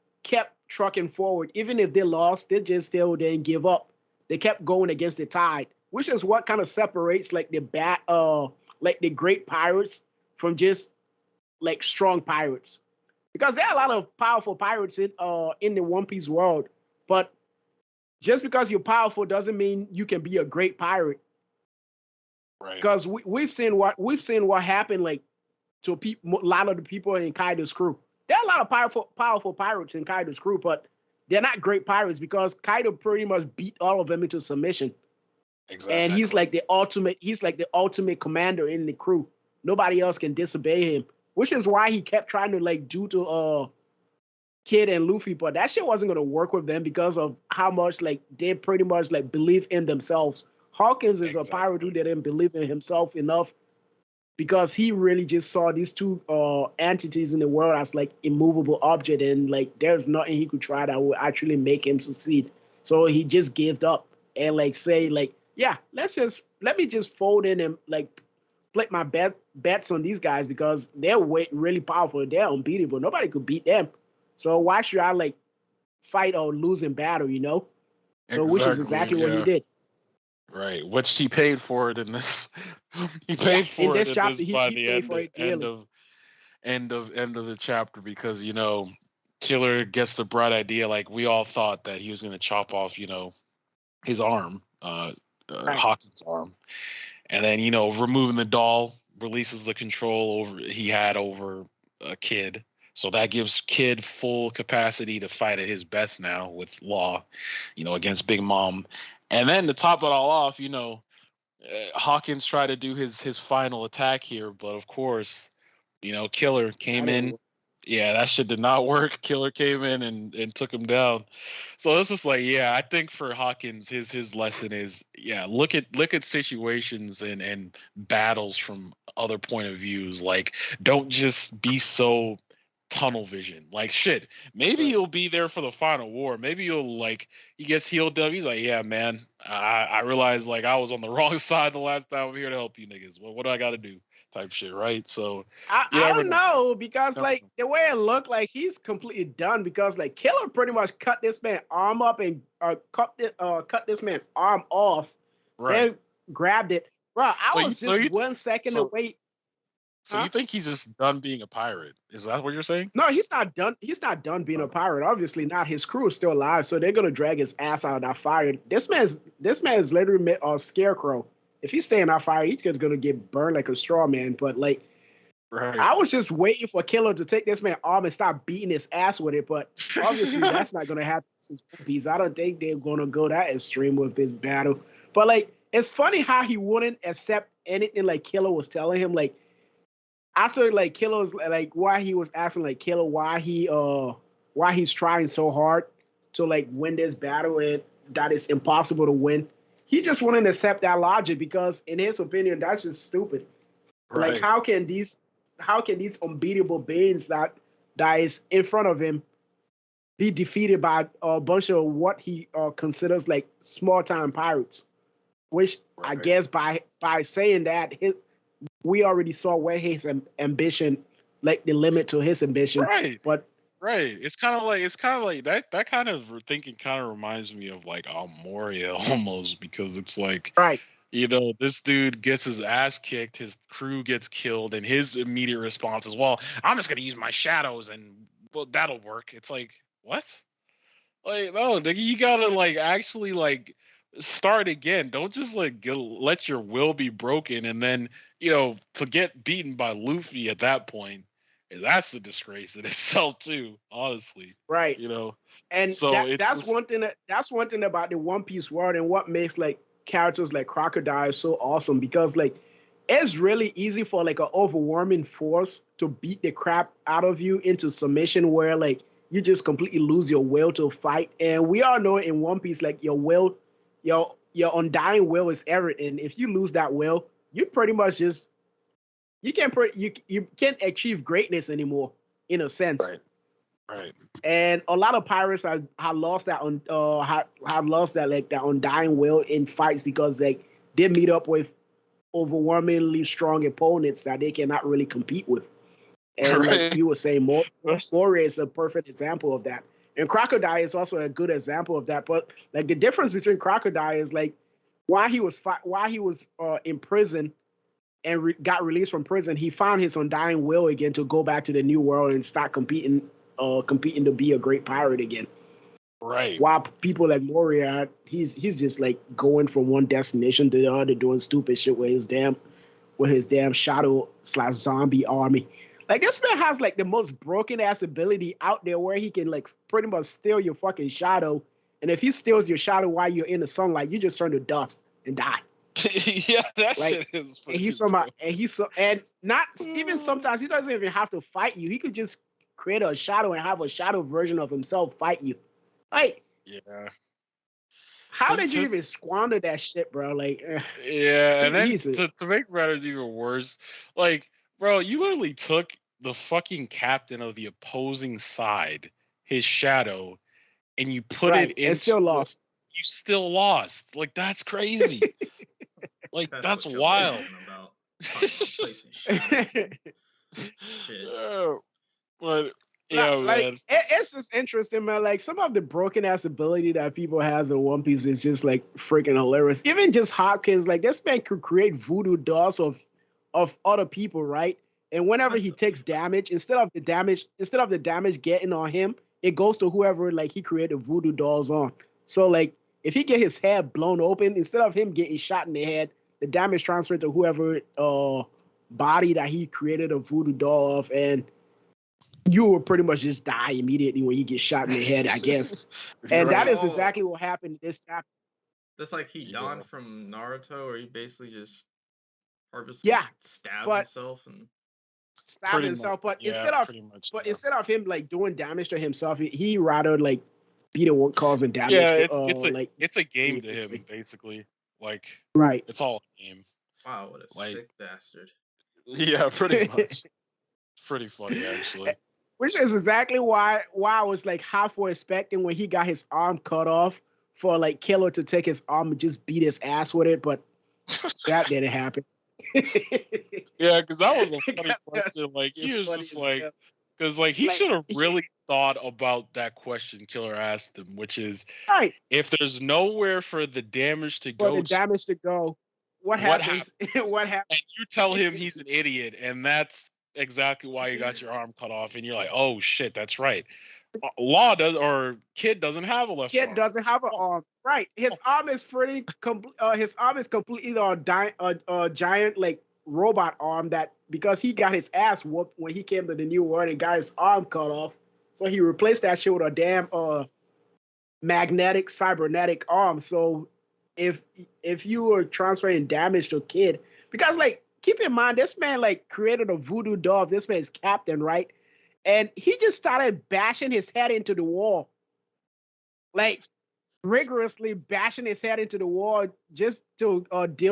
trucking forward. Even if they lost, they just still didn't give up. They kept going against the tide, which is what kind of separates like like the great pirates from just like strong pirates. Because there are a lot of powerful pirates in the One Piece world, but just because you're powerful doesn't mean you can be a great pirate. Right. Because we've seen what happened like to a lot of the people in Kaido's crew. There are a lot of powerful pirates in Kaido's crew, but they're not great pirates because Kaido pretty much beat all of them into submission. Exactly. And he's like the ultimate commander in the crew. Nobody else can disobey him, which is why he kept trying to like do to Kid and Luffy, but that shit wasn't gonna work with them because of how much like they pretty much like believe in themselves. Hawkins is a pirate who didn't believe in himself enough, because he really just saw these two entities in the world as like immovable object, and like there's nothing he could try that would actually make him succeed. So he just gave up and like say like, yeah, let me just fold in and like play my bets on these guys because they're really powerful. They're unbeatable. Nobody could beat them. So why should I like fight or lose in battle? So which is exactly what he did. Right, which he paid for it in this. He Yeah, paid in for this it in chapter, this by he the paid for it daily. end of the chapter because Killer gets the bright idea. Like we all thought that he was going to chop off, his arm, Right. Hawkins' arm, and then removing the doll releases the control he had over a Kid. So that gives Kid full capacity to fight at his best now with Law, against Big Mom. And then to top it all off, Hawkins tried to do his final attack here, but of course, Killer came in. Yeah, that shit did not work. Killer came in and took him down. So it's just like, yeah, I think for Hawkins, his lesson is, yeah, look at situations and battles from other point of views. Like, don't just be so tunnel vision. Like, shit, maybe he'll be there for the final war. Maybe he gets healed up. He's like, yeah, man, I realized like I was on the wrong side the last time. I'm here to help you niggas. What do I got to do? Type shit, right? So I don't know because like the way it looked, like he's completely done because like Killer pretty much cut this man's arm up and cut this man's arm off. Right. Then grabbed it, bro. I was just 1 second away. So you think he's just done being a pirate? Is that what you're saying? No, he's not done. He's not done being a pirate. Obviously not. His crew is still alive, so they're gonna drag his ass out of that fire. This man is literally a scarecrow. If he's staying out fire, he's just gonna get burned like a straw man. But like, right. I was just waiting for Killer to take this man's arm and start beating his ass with it. But obviously that's not gonna happen. I don't think they're gonna go that extreme with this battle. But like, it's funny how he wouldn't accept anything like Killer was telling him. Like after like Killer's like why he was asking like Killer why he's trying so hard to like win this battle and that is impossible to win. He just wouldn't accept that logic because, in his opinion, that's just stupid. Right. Like, how can these unbeatable beings that is in front of him be defeated by a bunch of what he considers like small time pirates? Which I guess by saying that, we already saw where his ambition, like the limit to his ambition. Right. But right. It's kind of like that kind of thinking kind of reminds me of like Moria almost, because it's like, right. This dude gets his ass kicked, his crew gets killed, and his immediate response is, well, I'm just gonna use my shadows and that'll work. It's like, what? Like, no, nigga, you gotta like actually like start again. Don't just like let your will be broken and then to get beaten by Luffy at that point. That's a disgrace in itself too, honestly. Right. And so that's one thing about the One Piece world and what makes like characters like Crocodile so awesome, because like it's really easy for like an overwhelming force to beat the crap out of you into submission where like you just completely lose your will to fight. And we all know in One Piece, like your undying will is everything. If you lose that will, you pretty much just you can't achieve greatness anymore in a sense. Right. And a lot of pirates have lost that like that undying will in fights because they meet up with overwhelmingly strong opponents that they cannot really compete with. And like you were saying, Moria is a perfect example of that. And Crocodile is also a good example of that. But like the difference between Crocodile is like while he was in prison and got released from prison, he found his undying will again to go back to the new world and start competing to be a great pirate again. Right. While people like Moria, he's just like going from one destination to the other, doing stupid shit with his damn shadow/zombie army. Like this man has like the most broken ass ability out there, where he can like pretty much steal your fucking shadow, and if he steals your shadow while you're in the sunlight, you just turn to dust and die. Yeah, that like, shit is. And not even sometimes he doesn't even have to fight you. He could just create a shadow and have a shadow version of himself fight you. Like, yeah. How did you even squander that shit, bro? Like, yeah, and then to make matters even worse, like, bro, you literally took the fucking captain of the opposing side, his shadow, and you put it in. And still lost. You still lost. Like, that's crazy. Like, that's wild. About placing shit. But yeah, like, man. It's just interesting, man. Like some of the broken ass ability that people has in One Piece is just like freaking hilarious. Even just Hopkins, like this man could create voodoo dolls of other people, right? And whenever he takes damage, instead of the damage getting on him, it goes to whoever like he created voodoo dolls on. So like if he get his head blown open, instead of him getting shot in the head, the damage transferred to whoever body that he created a voodoo doll of, and you will pretty much just die immediately when you get shot in the head, I guess. And that is exactly what happened in this chapter. That's like he Don from Naruto, where he basically just purposely stabbed himself and stabbed himself. But instead of him like doing damage to himself, he rather like be the one causing damage. Yeah, it's a game to him basically. Like right, it's all a game. Wow, what a sick bastard. Yeah, pretty much. Pretty funny actually. Which is exactly why I was like halfway expecting when he got his arm cut off for like Killer to take his arm and just beat his ass with it, but that didn't happen. Yeah, because that was a funny question. Like he was just like, because like he should have really thought about that question Killer asked him, which is, if there's nowhere for the damage to go, what happens? What happens? And you tell him he's an idiot, and that's exactly why you got your arm cut off, and you're like, oh shit, that's right. Kid doesn't have a left arm. Kid doesn't have an arm. Right. His arm is his arm is completely a giant like robot arm that because he got his ass whooped when he came to the new world and got his arm cut off. So he replaced that shit with a damn magnetic cybernetic arm. So if you were transferring damage to a kid, because like keep in mind this man like created a voodoo doll. This man's captain, right? And he just started bashing his head into the wall. Like rigorously bashing his head into the wall just to deal